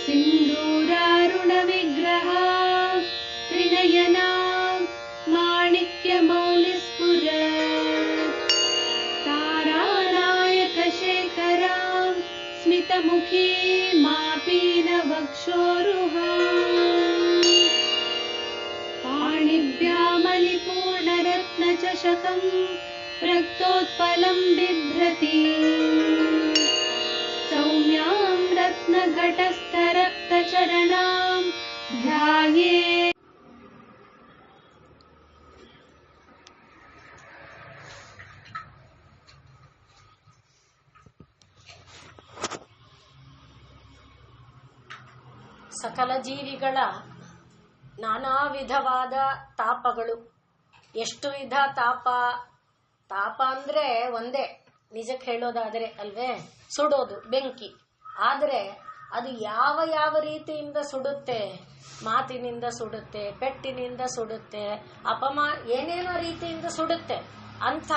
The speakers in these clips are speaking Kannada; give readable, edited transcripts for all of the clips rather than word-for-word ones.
सिन्दूरारुणविग्रह त्रिनयना माणिक्यमौलिस्फुरत् तारानायकशेखरां स्मितमुखी मापीनवक्षोरुहाम् पाणिभ्यामलिपूर्णरत्नचषकं रक्तोत्पलं बिभ्रति सौम्यां रत्नघटस्थरक्तचरणां ध्यायेत्। ಸಕಲ ಜೀವಿಗಳ ನಾನಾ ವಿಧವಾದ ತಾಪಗಳು. ಎಷ್ಟು ವಿಧ ತಾಪ? ತಾಪ ಅಂದ್ರೆ ಒಂದೇ, ನಿಜಕ್ಕೆ ಹೇಳೋದಾದರೆ ಅಲ್ವೇ, ಸುಡೋದು, ಬೆಂಕಿ. ಆದರೆ ಅದು ಯಾವ ಯಾವ ರೀತಿಯಿಂದ ಸುಡುತ್ತೆ? ಮಾತಿನಿಂದ ಸುಡುತ್ತೆ, ಪೆಟ್ಟಿನಿಂದ ಸುಡುತ್ತೆ, ಏನೇನೋ ರೀತಿಯಿಂದ ಸುಡುತ್ತೆ. ಅಂಥ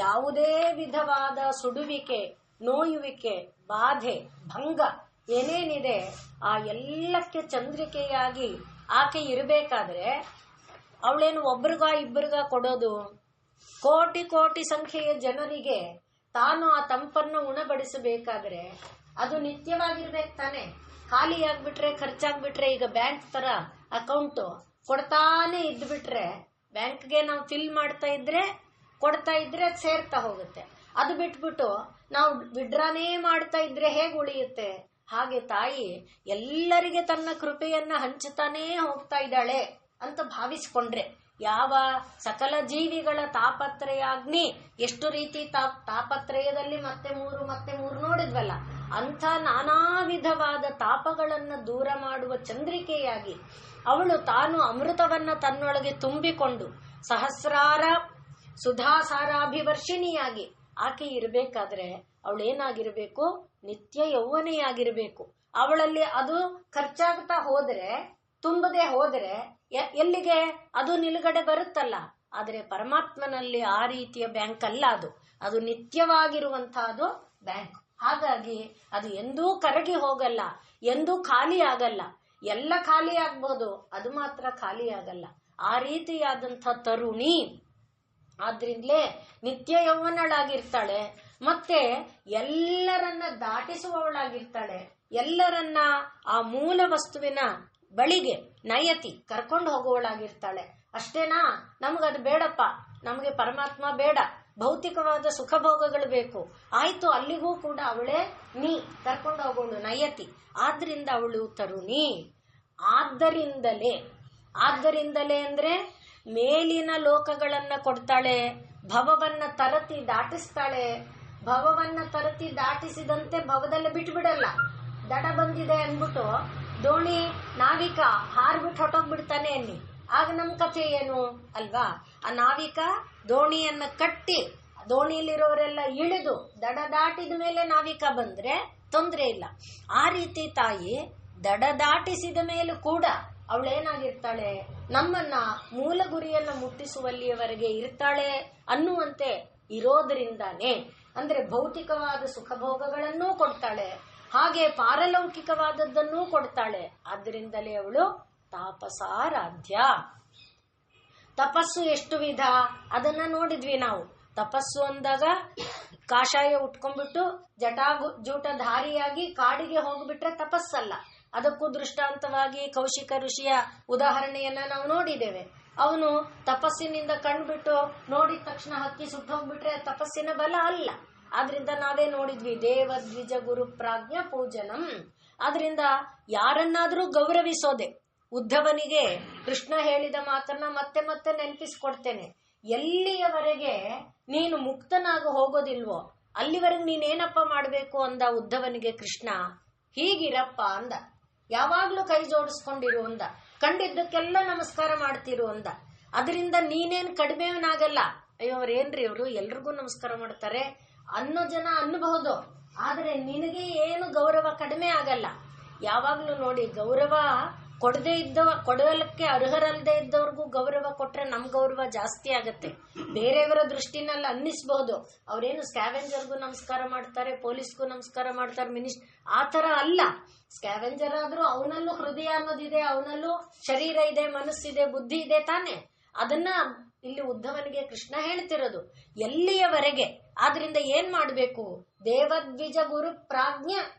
ಯಾವುದೇ ವಿಧವಾದ ಸುಡುವಿಕೆ, ನೋಯುವಿಕೆ, ಬಾಧೆ, ಭಂಗ ಏನೇನಿದೆ ಆ ಎಲ್ಲಕ್ಕೆ ಚಂದ್ರಿಕೆಯಾಗಿ ಆಕೆ ಇರಬೇಕಾದ್ರೆ ಅವಳೇನು ಒಬ್ರಿಗ ಇಬ್ಬರಿಗ ಕೊಡೋದು? ಕೋಟಿ ಕೋಟಿ ಸಂಖ್ಯೆಯ ಜನರಿಗೆ ತಾನು ಆ ತಂಪನ್ನು ಉಣಬಡಿಸಬೇಕಾದ್ರೆ ಅದು ನಿತ್ಯವಾಗಿರ್ಬೇಕು ತಾನೆ. ಖಾಲಿ ಆಗ್ಬಿಟ್ರೆ, ಖರ್ಚಾಗ್ಬಿಟ್ರೆ, ಈಗ ಬ್ಯಾಂಕ್ ತರ ಅಕೌಂಟು ಕೊಡ್ತಾನೆ ಇದ್ಬಿಟ್ರೆ, ಬ್ಯಾಂಕ್ಗೆ ನಾವು ಫಿಲ್ ಮಾಡ್ತಾ ಇದ್ರೆ ಕೊಡ್ತಾ ಇದ್ರೆ ಅದು ಸೇರ್ತಾ ಹೋಗುತ್ತೆ. ಅದು ಬಿಟ್ಬಿಟ್ಟು ನಾವು ವಿಡ್ರಾನೇ ಮಾಡ್ತಾ ಇದ್ರೆ ಹೇಗೆ ಉಳಿಯುತ್ತೆ? ಹಾಗೆ ತಾಯಿ ಎಲ್ಲರಿಗೆ ತನ್ನ ಕೃಪೆಯನ್ನ ಹಂಚುತ್ತಾನೇ ಹೋಗ್ತಾ ಇದ್ದಾಳೆ ಅಂತ ಭಾವಿಸ್ಕೊಂಡ್ರೆ, ಯಾವ ಸಕಲ ಜೀವಿಗಳ ತಾಪತ್ರಯಾಗ್ನಿ ಎಷ್ಟು ರೀತಿ ತಾಪತ್ರಯದಲ್ಲಿ ಮತ್ತೆ ಮೂರು ನೋಡಿದ್ವಲ್ಲ, ಅಂಥ ನಾನಾ ವಿಧವಾದ ತಾಪಗಳನ್ನು ದೂರ ಮಾಡುವ ಚಂದ್ರಿಕೆಯಾಗಿ ಅವಳು ತಾನು ಅಮೃತವನ್ನ ತನ್ನೊಳಗೆ ತುಂಬಿಕೊಂಡು ಸಹಸ್ರಾರ ಸುಧಾಸಾರಾಭಿವರ್ಷಿಣಿಯಾಗಿ ಆಕೆ ಇರಬೇಕಾದ್ರೆ ಅವಳೇನಾಗಿರ್ಬೇಕು? ನಿತ್ಯ ಯೌವನೆಯಾಗಿರ್ಬೇಕು. ಅವಳಲ್ಲಿ ಅದು ಖರ್ಚಾಗ್ತಾ ಹೋದ್ರೆ, ತುಂಬದೆ ಹೋದ್ರೆ ಎಲ್ಲಿಗೆ ಅದು ನಿಲುಗಡೆ ಬರುತ್ತಲ್ಲ. ಆದರೆ ಪರಮಾತ್ಮನಲ್ಲಿ ಆ ರೀತಿಯ ಬ್ಯಾಂಕ್ ಅಲ್ಲ, ಅದು ನಿತ್ಯವಾಗಿರುವಂತಹದ್ದು ಬ್ಯಾಂಕ್. ಹಾಗಾಗಿ ಅದು ಎಂದೂ ಕರಗಿ ಹೋಗಲ್ಲ, ಎಂದೂ ಖಾಲಿ ಆಗಲ್ಲ. ಎಲ್ಲ ಖಾಲಿ ಆಗ್ಬಹುದು, ಅದು ಮಾತ್ರ ಖಾಲಿ ಆಗಲ್ಲ. ಆ ರೀತಿಯಾದಂಥ ತರುಣಿ ಆದ್ರಿಂದಲೇ ನಿತ್ಯ ಯೌವನಳಾಗಿರ್ತಾಳೆ. ಮತ್ತೆ ಎಲ್ಲರನ್ನ ದಾಟಿಸುವವಳಾಗಿರ್ತಾಳೆ. ಎಲ್ಲರನ್ನ ಆ ಮೂಲ ವಸ್ತುವಿನ ಬಳಿಗೆ ನಯತಿ ಕರ್ಕೊಂಡು ಹೋಗುವವಳಾಗಿರ್ತಾಳೆ. ಅಷ್ಟೇನಾ? ನಮಗದು ಬೇಡಪ್ಪ, ನಮಗೆ ಪರಮಾತ್ಮ ಬೇಡ, ಭೌತಿಕವಾದ ಸುಖ ಭೋಗಗಳು ಬೇಕು. ಆಯ್ತು, ಅಲ್ಲಿಗೂ ಕೂಡ ಅವಳೇ ಕರ್ಕೊಂಡು ಹೋಗೋಳು, ನಯತಿ. ಆದ್ರಿಂದ ಅವಳು ತರುಣಿ. ಆದ್ದರಿಂದಲೇ ಅಂದ್ರೆ ಮೇಲಿನ ಲೋಕಗಳನ್ನ ಕೊಡ್ತಾಳೆ, ಭವವನ್ನ ತರತಿ ದಾಟಿಸ್ತಾಳೆ. ಭವವನ್ನ ತರತಿ ದಾಟಿಸಿದಂತೆ ಭವದಲ್ಲಿ ಬಿಟ್ಬಿಡಲ್ಲ. ದಡ ಬಂದಿದೆ ಅನ್ಬಿಟ್ಟು ದೋಣಿ ನಾವಿಕ ಹಾರ್ಬಿಟ್ಟು ಹೊಟ್ಟೋಗ್ಬಿಡ್ತಾನೆ ಅನ್ನಿ, ಆಗ ನಮ್ ಕಥೆ ಏನು ಅಲ್ವಾ? ಆ ನಾವಿಕ ದೋಣಿಯನ್ನ ಕಟ್ಟಿ ದೋಣಿಯಲ್ಲಿರೋರೆಲ್ಲ ಇಳಿದು ದಡ ದಾಟಿದ ಮೇಲೆ ನಾವಿಕ ಬಂದ್ರೆ ತೊಂದ್ರೆ ಇಲ್ಲ. ಆ ರೀತಿ ತಾಯಿ ದಡ ದಾಟಿಸಿದ ಮೇಲೂ ಕೂಡ ಅವಳೇನಾಗಿರ್ತಾಳೆ? ನಮ್ಮನ್ನ ಮೂಲ ಗುರಿಯನ್ನ ಮುಟ್ಟಿಸುವಲ್ಲಿಯವರೆಗೆ ಇರ್ತಾಳೆ ಅನ್ನುವಂತೆ ಇರೋದ್ರಿಂದಾನೇ, ಅಂದ್ರೆ ಭೌತಿಕವಾದ ಸುಖ ಭೋಗಗಳನ್ನೂ ಕೊಡ್ತಾಳೆ, ಹಾಗೆ ಪಾರಲೌಕಿಕವಾದದ್ದನ್ನೂ ಕೊಡ್ತಾಳೆ. ಆದ್ದರಿಂದಲೇ ಅವಳು ತಾಪಸಾರಾಧ್ಯ. ತಪಸ್ಸು ಎಷ್ಟು ವಿಧ ಅದನ್ನ ನೋಡಿದ್ವಿ ನಾವು. ತಪಸ್ಸು ಅಂದಾಗ ಕಾಷಾಯ ಉಟ್ಕೊಂಡ್ಬಿಟ್ಟು ಜೂಟಧಾರಿಯಾಗಿ ಕಾಡಿಗೆ ಹೋಗ್ಬಿಟ್ರೆ ತಪಸ್ಸಲ್ಲ. ಅದಕ್ಕೂ ದೃಷ್ಟಾಂತವಾಗಿ ಕೌಶಿಕ ಋಷಿಯ ಉದಾಹರಣೆಯನ್ನ ನಾವು ನೋಡಿದ್ದೇವೆ. ಅವನು ತಪಸ್ಸಿನಿಂದ ಕಣ್ಬಿಟ್ಟು ನೋಡಿದ ತಕ್ಷಣ ಹಕ್ಕಿ ಸುಟ್ಟೋಗ್ಬಿಟ್ರೆ ತಪಸ್ಸಿನ ಬಲ ಅಲ್ಲ. ಆದ್ರಿಂದ ನಾವೇ ನೋಡಿದ್ವಿ, ದೇವ ದ್ವಿಜ ಗುರು ಪ್ರಾಜ್ಞ ಪೂಜನಂ. ಆದ್ರಿಂದ ಯಾರನ್ನಾದ್ರೂ ಗೌರವಿಸೋದೆ. ಉದ್ಧವನಿಗೆ ಕೃಷ್ಣ ಹೇಳಿದ ಮಾತನ್ನ ಮತ್ತೆ ಮತ್ತೆ ನೆನಪಿಸ್ಕೊಡ್ತೇನೆ. ಎಲ್ಲಿಯವರೆಗೆ ನೀನು ಮುಕ್ತನಾಗ ಹೋಗೋದಿಲ್ವೋ ಅಲ್ಲಿವರೆಗೆ ನೀನೇನಪ್ಪ ಮಾಡ್ಬೇಕು ಅಂದ ಉದ್ಧವನಿಗೆ ಕೃಷ್ಣ. ಹೀಗಿರಪ್ಪ ಅಂದ, ಯಾವಾಗ್ಲೂ ಕೈ ಜೋಡಿಸ್ಕೊಂಡಿರು ಅಂದ, ಕಂಡಿದ್ದಕ್ಕೆಲ್ಲ ನಮಸ್ಕಾರ ಮಾಡ್ತಿರು ಅಂದ. ಅದರಿಂದ ನೀನೇನ್ ಕಡಿಮೆವನಾಗಲ್ಲ. ಅಯ್ಯೋ ಅವ್ರೇನ್ರಿ ಅವರು ಎಲ್ರಿಗೂ ನಮಸ್ಕಾರ ಮಾಡ್ತಾರೆ ಅನ್ನೋ ಜನ ಅನ್ನಬಹುದು, ಆದ್ರೆ ನಿನಗೆ ಏನು ಗೌರವ ಕಡಿಮೆ ಆಗಲ್ಲ. ಯಾವಾಗ್ಲೂ ನೋಡಿ, ಗೌರವ ಕೊಡದೇ ಕೊಡಲಿಕ್ಕೆ ಅರ್ಹರಲ್ಲದೆ ಇದ್ದವ್ರಿಗೂ ಗೌರವ ಕೊಟ್ರೆ ನಮ್ ಗೌರವ ಜಾಸ್ತಿ ಆಗತ್ತೆ. ಬೇರೆಯವರ ದೃಷ್ಟಿನಲ್ಲಿ ಅನ್ನಿಸ್ಬಹುದು, ಅವರೇನು ಸ್ಕ್ಯಾವೆಂಜರ್ಗೂ ನಮಸ್ಕಾರ ಮಾಡ್ತಾರೆ, ಪೊಲೀಸ್ಗೂ ನಮಸ್ಕಾರ ಮಾಡ್ತಾರೆ, ಆ ತರ ಅಲ್ಲ. ಸ್ಕ್ಯಾವೆಂಜರ್ ಆದ್ರೂ ಅವನಲ್ಲೂ ಹೃದಯ ಅನ್ನೋದಿದೆ, ಅವನಲ್ಲೂ ಶರೀರ ಇದೆ, ಮನಸ್ಸಿದೆ, ಬುದ್ಧಿ ಇದೆ ತಾನೆ. ಅದನ್ನ ಇಲ್ಲಿ ಉದ್ಧವನಿಗೆ ಕೃಷ್ಣ ಹೇಳ್ತಿರೋದು ಎಲ್ಲಿಯವರೆಗೆ. ಆದ್ರಿಂದ ಏನ್ ಮಾಡ್ಬೇಕು? ದೇವದ್ವಿಜ ಗುರು ಪ್ರಾಜ್ಞ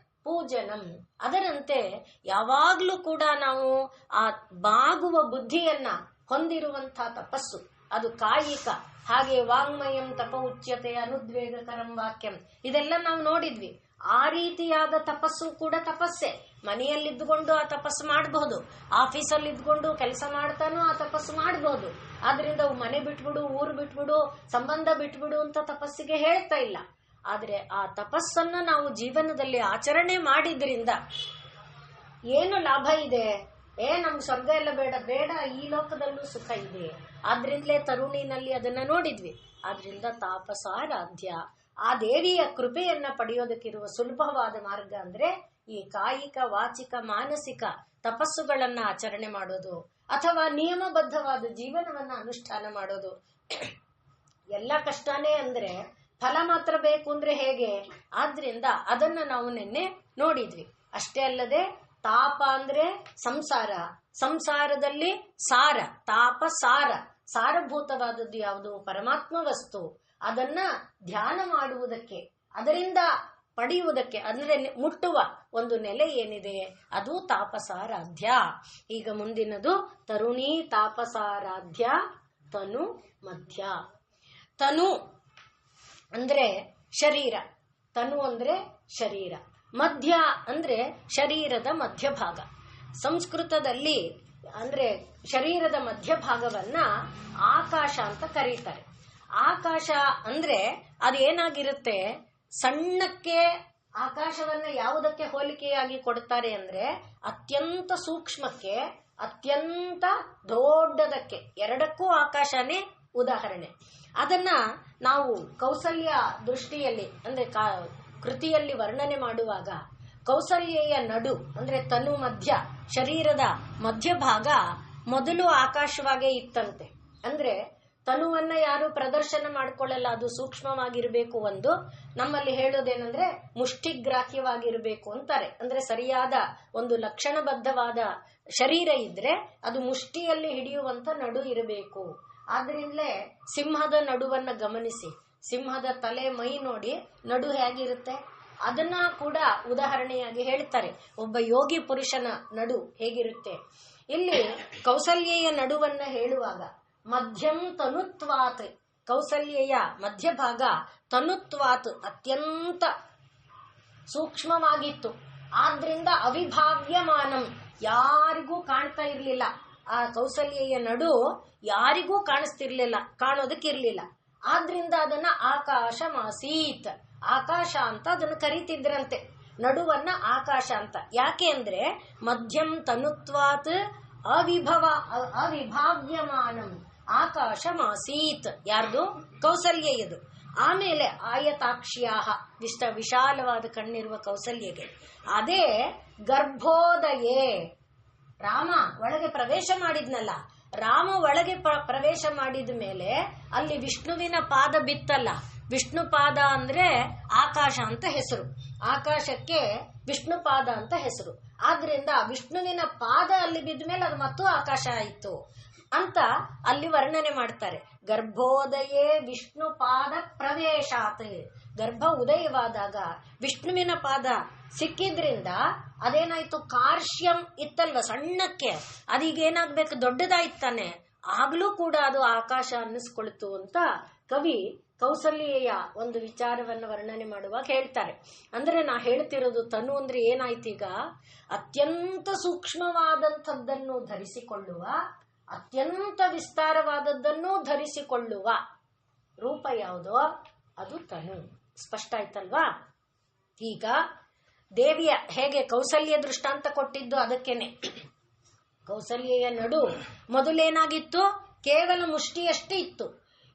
ಪೂಜನಂ. ಅದರಂತೆ ಯಾವಾಗ್ಲೂ ಕೂಡ ನಾವು ಆ ಬಾಗುವ ಬುದ್ಧಿಯನ್ನ ಹೊಂದಿರುವಂತಹ ತಪಸ್ಸು, ಅದು ಕಾಯಿಕ. ಹಾಗೆ ವಾಂಗ್ಮಯಂ ತಪ ಉಚ್ಯತೆ ಅನುದ್ವೇಗಕರಂ ವಾಕ್ಯಂ, ಇದೆಲ್ಲ ನಾವು ನೋಡಿದ್ವಿ. ಆ ರೀತಿಯಾದ ತಪಸ್ಸು ಕೂಡ ತಪಸ್ಸೆ. ಮನೆಯಲ್ಲಿದ್ದುಕೊಂಡು ಆ ತಪಸ್ಸು ಮಾಡಬಹುದು, ಆಫೀಸಲ್ಲಿ ಇದ್ಕೊಂಡು ಕೆಲಸ ಮಾಡ್ತಾನೂ ಆ ತಪಸ್ಸು ಮಾಡಬಹುದು. ಆದ್ರಿಂದ ಮನೆ ಬಿಟ್ಬಿಡು, ಊರು ಬಿಟ್ಬಿಡು, ಸಂಬಂಧ ಬಿಟ್ಬಿಡು ಅಂತ ತಪಸ್ಸಿಗೆ ಹೇಳ್ತಾ ಇಲ್ಲ. ಆದ್ರೆ ಆ ತಪಸ್ಸನ್ನ ನಾವು ಜೀವನದಲ್ಲಿ ಆಚರಣೆ ಮಾಡಿದ್ರಿಂದ ಏನು ಲಾಭ ಇದೆ? ನಮ್ಗೆ ಸ್ವರ್ಗ ಎಲ್ಲ ಬೇಡ, ಬೇಡ, ಈ ಲೋಕದಲ್ಲೂ ಸುಖ ಇದೆ. ಆದ್ರಿಂದಲೇ ತರುಣಿನಲ್ಲಿ ಅದನ್ನ ನೋಡಿದ್ವಿ. ಆದ್ರಿಂದ ತಾಪಸಾರಾಧ್ಯ, ಆ ದೇವಿಯ ಕೃಪೆಯನ್ನ ಪಡೆಯೋದಕ್ಕಿರುವ ಸುಲಭವಾದ ಮಾರ್ಗ ಅಂದ್ರೆ ಈ ಕಾಯಿಕ, ವಾಚಿಕ, ಮಾನಸಿಕ ತಪಸ್ಸುಗಳನ್ನ ಆಚರಣೆ ಮಾಡೋದು, ಅಥವಾ ನಿಯಮಬದ್ಧವಾದ ಜೀವನವನ್ನ ಅನುಷ್ಠಾನ ಮಾಡೋದು. ಎಲ್ಲ ಕಷ್ಟನೇ ಅಂದ್ರೆ ಫಲ ಮಾತ್ರ ಬೇಕು ಅಂದ್ರೆ ಹೇಗೆ? ಆದ್ರಿಂದ ಅದನ್ನ ನಾವು ನಿನ್ನೆ ನೋಡಿದ್ವಿ. ಅಷ್ಟೇ ಅಲ್ಲದೆ ತಾಪ ಅಂದ್ರೆ ಸಂಸಾರ, ಸಂಸಾರದಲ್ಲಿ ಸಾರ, ತಾಪ ಸಾರ, ಸಾರಭೂತವಾದದ್ದು ಯಾವುದು? ಪರಮಾತ್ಮ ವಸ್ತು. ಅದನ್ನ ಧ್ಯಾನ ಮಾಡುವುದಕ್ಕೆ, ಅದರಿಂದ ಪಡೆಯುವುದಕ್ಕೆ, ಅಂದ್ರೆ ಮುಟ್ಟುವ ಒಂದು ನೆಲೆ ಏನಿದೆ ಅದು ತಾಪಸಾರಾಧ್ಯ. ಈಗ ಮುಂದಿನದು ತರುಣಿ ತಾಪಸಾರಾಧ್ಯ ತನು ಮಧ್ಯ. ತನು ಅಂದ್ರೆ ಶರೀರ, ತನು ಅಂದ್ರೆ ಶರೀರ, ಮಧ್ಯ ಅಂದ್ರೆ ಶರೀರದ ಮಧ್ಯಭಾಗ. ಸಂಸ್ಕೃತದಲ್ಲಿ ಅಂದ್ರೆ ಶರೀರದ ಮಧ್ಯಭಾಗವನ್ನ ಆಕಾಶ ಅಂತ ಕರೀತಾರೆ. ಆಕಾಶ ಅಂದ್ರೆ ಅದೇನಾಗಿರುತ್ತೆ? ಸಣ್ಣಕ್ಕೆ ಆಕಾಶವನ್ನ ಯಾವುದಕ್ಕೆ ಹೋಲಿಕೆಯಾಗಿ ಕೊಡ್ತಾರೆ ಅಂದ್ರೆ ಅತ್ಯಂತ ಸೂಕ್ಷ್ಮಕ್ಕೆ, ಅತ್ಯಂತ ದೊಡ್ಡದಕ್ಕೆ, ಎರಡಕ್ಕೂ ಆಕಾಶನೇ ಉದಾಹರಣೆ. ಅದನ್ನ ನಾವು ಕೌಸಲ್ಯ ದೃಷ್ಟಿಯಲ್ಲಿ ಅಂದ್ರೆ ಕೃತಿಯಲ್ಲಿ ವರ್ಣನೆ ಮಾಡುವಾಗ ಕೌಸಲ್ಯೆಯ ನಡು ಅಂದ್ರೆ ತನು ಮಧ್ಯ, ಶರೀರದ ಮಧ್ಯಭಾಗ ಮೊದಲು ಆಕಾಶವಾಗೇ ಇತ್ತಂತೆ. ಅಂದ್ರೆ ತನುವನ್ನ ಯಾರು ಪ್ರದರ್ಶನ ಮಾಡ್ಕೊಳ್ಳಲ್ಲ, ಅದು ಸೂಕ್ಷ್ಮವಾಗಿರ್ಬೇಕು. ಒಂದು ನಮ್ಮಲ್ಲಿ ಹೇಳೋದೇನಂದ್ರೆ ಮುಷ್ಟಿಗ್ರಾಹ್ಯವಾಗಿರ್ಬೇಕು ಅಂತಾರೆ. ಅಂದ್ರೆ ಸರಿಯಾದ ಒಂದು ಲಕ್ಷಣಬದ್ಧವಾದ ಶರೀರ ಇದ್ರೆ ಅದು ಮುಷ್ಟಿಯಲ್ಲಿ ಹಿಡಿಯುವಂತ ನಡು ಇರಬೇಕು. ಆದ್ರಿಂದಲೇ ಸಿಂಹದ ನಡುವನ್ನ ಗಮನಿಸಿ, ಸಿಂಹದ ತಲೆ ಮೈ ನೋಡಿ ನಡು ಹೇಗಿರುತ್ತೆ ಅದನ್ನ ಕೂಡ ಉದಾಹರಣೆಯಾಗಿ ಹೇಳ್ತಾರೆ. ಒಬ್ಬ ಯೋಗಿ ಪುರುಷನ ನಡು ಹೇಗಿರುತ್ತೆ. ಇಲ್ಲಿ ಕೌಸಲ್ಯೆಯ ನಡುವನ್ನ ಹೇಳುವಾಗ ಮಧ್ಯಂ ತನುತ್ವಾತ್, ಕೌಸಲ್ಯೆಯ ಮಧ್ಯಭಾಗ ತನುತ್ವಾತ್ ಅತ್ಯಂತ ಸೂಕ್ಷ್ಮವಾಗಿತ್ತು. ಆದ್ರಿಂದ ಅವಿಭಾವ್ಯಮಾನಂ, ಯಾರಿಗೂ ಕಾಣ್ತಾ ಇರ್ಲಿಲ್ಲ. ಆ ಕೌಸಲ್ಯೆಯ ನಡು ಯಾರಿಗೂ ಕಾಣಿಸ್ತಿರ್ಲಿಲ್ಲ, ಕಾಣೋದಕ್ಕಿರ್ಲಿಲ್ಲ. ಆದ್ರಿಂದ ಅದನ್ನ ಆಕಾಶ ಮಾಸೀತ್, ಆಕಾಶ ಅಂತ ಅದನ್ನು ಕರೀತಿದ್ರಂತೆ. ನಡುವನ್ನ ಆಕಾಶ ಅಂತ. ಯಾಕೆ ಅಂದ್ರೆ ಮಧ್ಯಂ ತನುತ್ವಾತ್ ಅವಿಭಾವ್ಯಮಾನಂ ಆಕಾಶ ಮಾಸೀತ್, ಯಾರ್ದು? ಕೌಸಲ್ಯೆಯದು. ಆಮೇಲೆ ಆಯತಾಕ್ಷ್ಯಾಹ, ವಿಶಾಲವಾದ ಕಣ್ಣಿರುವ ಕೌಸಲ್ಯಗೆ. ಅದೇ ಗರ್ಭೋದಯೇ, ರಾಮ ಒಳಗೆ ಪ್ರವೇಶ ಮಾಡಿದ್ನಲ್ಲ, ರಾಮ ಒಳಗೆ ಪ್ರವೇಶ ಮಾಡಿದ ಮೇಲೆ ಅಲ್ಲಿ ವಿಷ್ಣುವಿನ ಪಾದ ಬಿತ್ತಲ್ಲ. ವಿಷ್ಣು ಪಾದ ಅಂದ್ರೆ ಆಕಾಶ ಅಂತ ಹೆಸರು, ಆಕಾಶಕ್ಕೆ ವಿಷ್ಣು ಪಾದ ಅಂತ ಹೆಸರು. ಆದ್ರಿಂದ ವಿಷ್ಣುವಿನ ಪಾದ ಅಲ್ಲಿ ಬಿದ್ದ ಮೇಲೆ ಅದು ಮತ್ತು ಆಕಾಶ ಆಯಿತು ಅಂತ ಅಲ್ಲಿ ವರ್ಣನೆ ಮಾಡ್ತಾರೆ. ಗರ್ಭೋದಯೇ ವಿಷ್ಣು ಪಾದ ಪ್ರವೇಶಾತ್, ಗರ್ಭ ಉದಯವಾದಾಗ ವಿಷ್ಣುವಿನ ಪಾದ ಸಿಕ್ಕಿದ್ರಿಂದ ಅದೇನಾಯ್ತು? ಕಾರ್ಶ್ಯಂ ಇತ್ತಲ್ವ ಸಣ್ಣಕ್ಕೆ, ಅದೀಗೇನಾಗ್ಬೇಕು? ದೊಡ್ಡದಾಯ್ತಾನೆ. ಆಗ್ಲೂ ಕೂಡ ಅದು ಆಕಾಶ ಅನ್ನಿಸ್ಕೊಳ್ತು ಅಂತ ಕವಿ ಕೌಸಲ್ಯೆಯ ಒಂದು ವಿಚಾರವನ್ನು ವರ್ಣನೆ ಮಾಡುವಾಗ ಹೇಳ್ತಾರೆ. ಅಂದ್ರೆ ನಾ ಹೇಳ್ತಿರೋದು ತನು ಅಂದ್ರೆ ಏನಾಯ್ತು? ಈಗ ಅತ್ಯಂತ ಸೂಕ್ಷ್ಮವಾದಂಥದ್ದನ್ನು ಧರಿಸಿಕೊಳ್ಳುವ, ಅತ್ಯಂತ ವಿಸ್ತಾರವಾದದ್ದನ್ನು ಧರಿಸಿಕೊಳ್ಳುವ ರೂಪ ಯಾವುದೋ ಅದು ತನು. ಸ್ಪಷ್ಟ ಆಯ್ತಲ್ವಾ? ಈಗ ದೇವಿಯ ಹೇಗೆ ಕೌಸಲ್ಯ ದೃಷ್ಟಾಂತ ಕೊಟ್ಟಿದ್ದು ಅದಕ್ಕೇನೆ. ಕೌಸಲ್ಯೆಯ ನಡು ಮೊದಲೇನಾಗಿತ್ತು? ಕೇವಲ ಮುಷ್ಟಿಯಷ್ಟೇ ಇತ್ತು.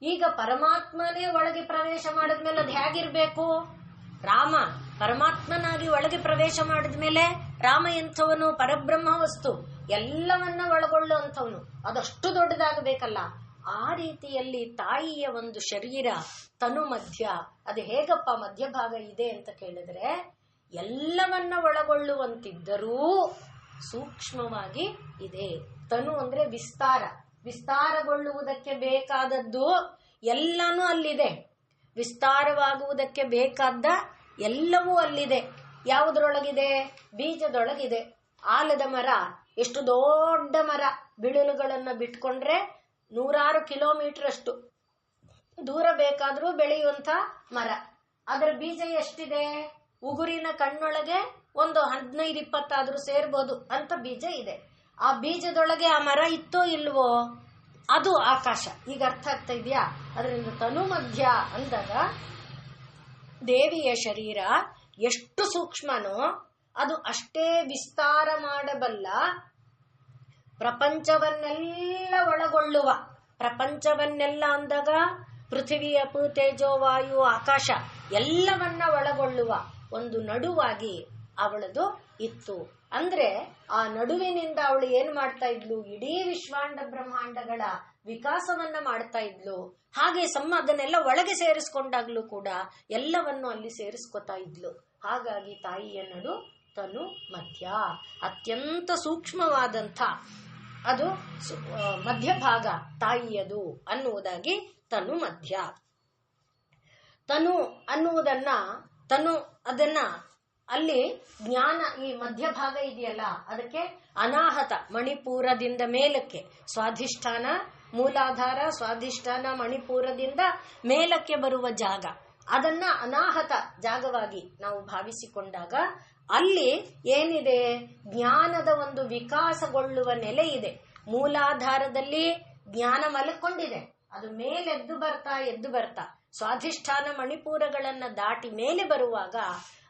ಈಗ ಪರಮಾತ್ಮನೇ ಒಳಗೆ ಪ್ರವೇಶ ಮಾಡಿದ್ಮೇಲೆ ಅದು ಹೇಗಿರ್ಬೇಕು? ರಾಮ ಪರಮಾತ್ಮನಾಗಿ ಒಳಗೆ ಪ್ರವೇಶ ಮಾಡಿದ್ಮೇಲೆ ರಾಮ ಎಂಥವನು? ಪರಬ್ರಹ್ಮ ವಸ್ತು, ಎಲ್ಲವನ್ನ ಒಳಗೊಳ್ಳುವಂಥವನು. ಅದಷ್ಟು ದೊಡ್ಡದಾಗಬೇಕಲ್ಲ. ಆ ರೀತಿಯಲ್ಲಿ ತಾಯಿಯ ಒಂದು ಶರೀರ ತನು ಮಧ್ಯ, ಅದು ಹೇಗಪ್ಪ ಮಧ್ಯಭಾಗ ಇದೆ ಅಂತ ಕೇಳಿದ್ರೆ, ಎಲ್ಲವನ್ನ ಒಳಗೊಳ್ಳುವಂತಿದ್ದರೂ ಸೂಕ್ಷ್ಮವಾಗಿ ಇದೆ. ತನು ಅಂದ್ರೆ ವಿಸ್ತಾರ, ವಿಸ್ತಾರಗೊಳ್ಳುವುದಕ್ಕೆ ಬೇಕಾದದ್ದು ಎಲ್ಲನೂ ಅಲ್ಲಿದೆ. ವಿಸ್ತಾರವಾಗುವುದಕ್ಕೆ ಬೇಕಾದ ಎಲ್ಲವೂ ಅಲ್ಲಿದೆ. ಯಾವುದರೊಳಗಿದೆ? ಬೀಜದೊಳಗಿದೆ. ಆಲದ ಮರ ಎಷ್ಟು ದೊಡ್ಡ ಮರ, ಬಿಳಿಲುಗಳನ್ನ ಬಿಟ್ಕೊಂಡ್ರೆ 100 ಕಿಲೋಮೀಟರ್ ಅಷ್ಟು ದೂರ ಬೇಕಾದ್ರೂ ಬೆಳೆಯುವಂತ ಮರ. ಅದರ ಬೀಜ ಎಷ್ಟಿದೆ? ಉಗುರಿನ ಕಣ್ಣೊಳಗೆ ಒಂದು 15-20 ಆದ್ರೂ ಸೇರ್ಬೋದು ಅಂತ ಬೀಜ ಇದೆ. ಆ ಬೀಜದೊಳಗೆ ಆ ಮರ ಇತ್ತೋ ಇಲ್ವೋ? ಅದು ಆಕಾಶ. ಈಗ ಅರ್ಥ ಆಗ್ತಾ ಇದೆಯಾ? ಅದರಿಂದ ತನು ಮಧ್ಯ ಅಂದಾಗ ದೇವಿಯ ಶರೀರ ಎಷ್ಟು ಸೂಕ್ಷ್ಮನೋ ಅದು ಅಷ್ಟೇ ವಿಸ್ತಾರ ಮಾಡಬಲ್ಲ, ಪ್ರಪಂಚವನ್ನೆಲ್ಲ ಒಳಗೊಳ್ಳುವ. ಪ್ರಪಂಚವನ್ನೆಲ್ಲ ಅಂದಾಗ ಪೃಥ್ವಿ, ಅಪು, ತೇಜೋ, ವಾಯು, ಆಕಾಶ ಎಲ್ಲವನ್ನ ಒಳಗೊಳ್ಳುವ ಒಂದು ನಡುವಾಗಿ ಅವಳದು ಇತ್ತು. ಅಂದ್ರೆ ಆ ನಡುವಿನಿಂದ ಅವಳು ಏನ್ ಮಾಡ್ತಾ ಇದ್ಲು? ಇಡೀ ವಿಶ್ವಾಂಡ ಬ್ರಹ್ಮಾಂಡಗಳ ವಿಕಾಸವನ್ನ ಮಾಡ್ತಾ ಇದ್ಲು. ಹಾಗೆ ಅದನ್ನೆಲ್ಲ ಒಳಗೆ ಸೇರಿಸ್ಕೊಂಡಾಗ್ಲೂ ಕೂಡ ಎಲ್ಲವನ್ನು ಅಲ್ಲಿ ಸೇರಿಸ್ಕೊತಾ ಇದ್ಲು. ಹಾಗಾಗಿ ತಾಯಿಯ ನಡು ತನು ಮಧ್ಯ, ಅತ್ಯಂತ ಸೂಕ್ಷ್ಮವಾದಂಥ ಅದು ಮಧ್ಯಭಾಗ ತಾಯಿಯದು ಅನ್ನುವುದಾಗಿ ತನು ಮಧ್ಯ. ತನು ಅನ್ನುವುದನ್ನ ಅದನ್ನ ಅಲ್ಲಿ ಜ್ಞಾನ, ಈ ಮಧ್ಯಭಾಗ ಇದೆಯಲ್ಲ, ಅದಕ್ಕೆ ಅನಾಹತ, ಮಣಿಪೂರದಿಂದ ಮೇಲಕ್ಕೆ ಸ್ವಾಧಿಷ್ಠಾನ, ಮೂಲಾಧಾರ, ಸ್ವಾಧಿಷ್ಠಾನ, ಮಣಿಪೂರದಿಂದ ಮೇಲಕ್ಕೆ ಬರುವ ಜಾಗ, ಅದನ್ನ ಅನಾಹತ ಜಾಗವಾಗಿ ನಾವು ಭಾವಿಸಿಕೊಂಡಾಗ ಅಲ್ಲಿ ಏನಿದೆ? ಜ್ಞಾನದ ಒಂದು ವಿಕಾಸಗೊಳ್ಳುವ ನೆಲೆ ಇದೆ. ಮೂಲಾಧಾರದಲ್ಲಿ ಜ್ಞಾನ ಮಲ್ಕೊಂಡಿದೆ, ಅದು ಮೇಲೆದ್ದು ಬರ್ತಾ ಸ್ವಾಧಿಷ್ಠಾನ ಮಣಿಪೂರಗಳನ್ನ ದಾಟಿ ಮೇಲೆ ಬರುವಾಗ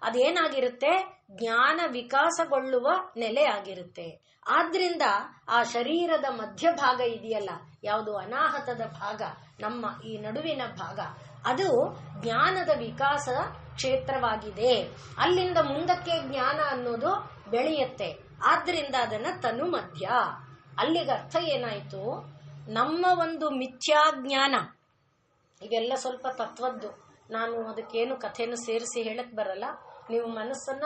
ಅದೇನಾಗಿರುತ್ತೆ? ಜ್ಞಾನ ವಿಕಾಸಗೊಳ್ಳುವ ನೆಲೆ ಆಗಿರುತ್ತೆ. ಆದ್ರಿಂದ ಆ ಶರೀರದ ಮಧ್ಯಭಾಗ ಇದೆಯಲ್ಲ, ಯಾವುದು ಅನಾಹತದ ಭಾಗ, ನಮ್ಮ ಈ ನಡುವಿನ ಭಾಗ, ಅದು ಜ್ಞಾನದ ವಿಕಾಸ ಕ್ಷೇತ್ರವಾಗಿದೆ. ಅಲ್ಲಿಂದ ಮುಂದಕ್ಕೆ ಜ್ಞಾನ ಅನ್ನೋದು ಬೆಳೆಯುತ್ತೆ. ಆದ್ರಿಂದ ಅದನ್ನ ತನು ಮಧ್ಯ. ಅಲ್ಲಿಗೆ ಅರ್ಥ ಏನಾಯ್ತು? ನಮ್ಮ ಒಂದು ಮಿಥ್ಯಾಜ್ಞಾನ, ಇವೆಲ್ಲ ಸ್ವಲ್ಪ ತತ್ವದ್ದು, ನಾನು ಅದಕ್ಕೇನು ಕಥೆಯನ್ನು ಸೇರಿಸಿ ಹೇಳಕ್ ಬರಲ್ಲ. ನೀವು ಮನಸ್ಸನ್ನ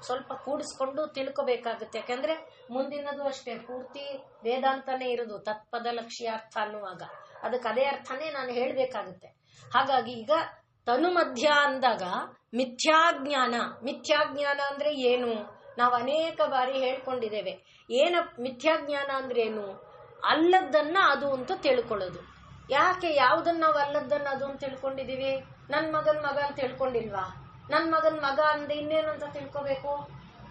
ಸ್ವಲ್ಪ ಕೂಡಿಸ್ಕೊಂಡು ತಿಳ್ಕೋಬೇಕಾಗುತ್ತೆ. ಯಾಕಂದ್ರೆ ಮುಂದಿನದು ಅಷ್ಟೇ, ಪೂರ್ತಿ ವೇದಾಂತನೇ ಇರೋದು, ತತ್ಪದ ಲಕ್ಷ್ಯಾರ್ಥ ಅನ್ನುವಾಗ ಅದಕ್ಕೆ ಅದೇ ಅರ್ಥನೇ ನಾನು ಹೇಳ್ಬೇಕಾಗುತ್ತೆ. ಹಾಗಾಗಿ ಈಗ ತನು ಮಧ್ಯ ಅಂದಾಗ ಮಿಥ್ಯಾಜ್ಞಾನ ಅಂದ್ರೆ ಏನು? ನಾವು ಅನೇಕ ಬಾರಿ ಹೇಳ್ಕೊಂಡಿದ್ದೇವೆ. ಮಿಥ್ಯಾಜ್ಞಾನ ಅಂದ್ರೆ ಏನು? ಅಲ್ಲದನ್ನ ಅದು ಅಂತ ತಿಳ್ಕೊಳ್ಳೋದು. ಯಾಕೆ? ಯಾವುದನ್ನ ನಾವು ಅಲ್ಲದನ್ನ ಅದು ಅಂತ ತಿಳ್ಕೊಂಡಿದೀವಿ? ನನ್ ಮಗನ್ ಮಗ ಅಂತ ತಿಳ್ಕೊಂಡಿಲ್ವಾ? ನನ್ ಮಗನ್ ಮಗ ಅಂದ ಇನ್ನೇನು ಅಂತ ತಿಳ್ಕೋಬೇಕು?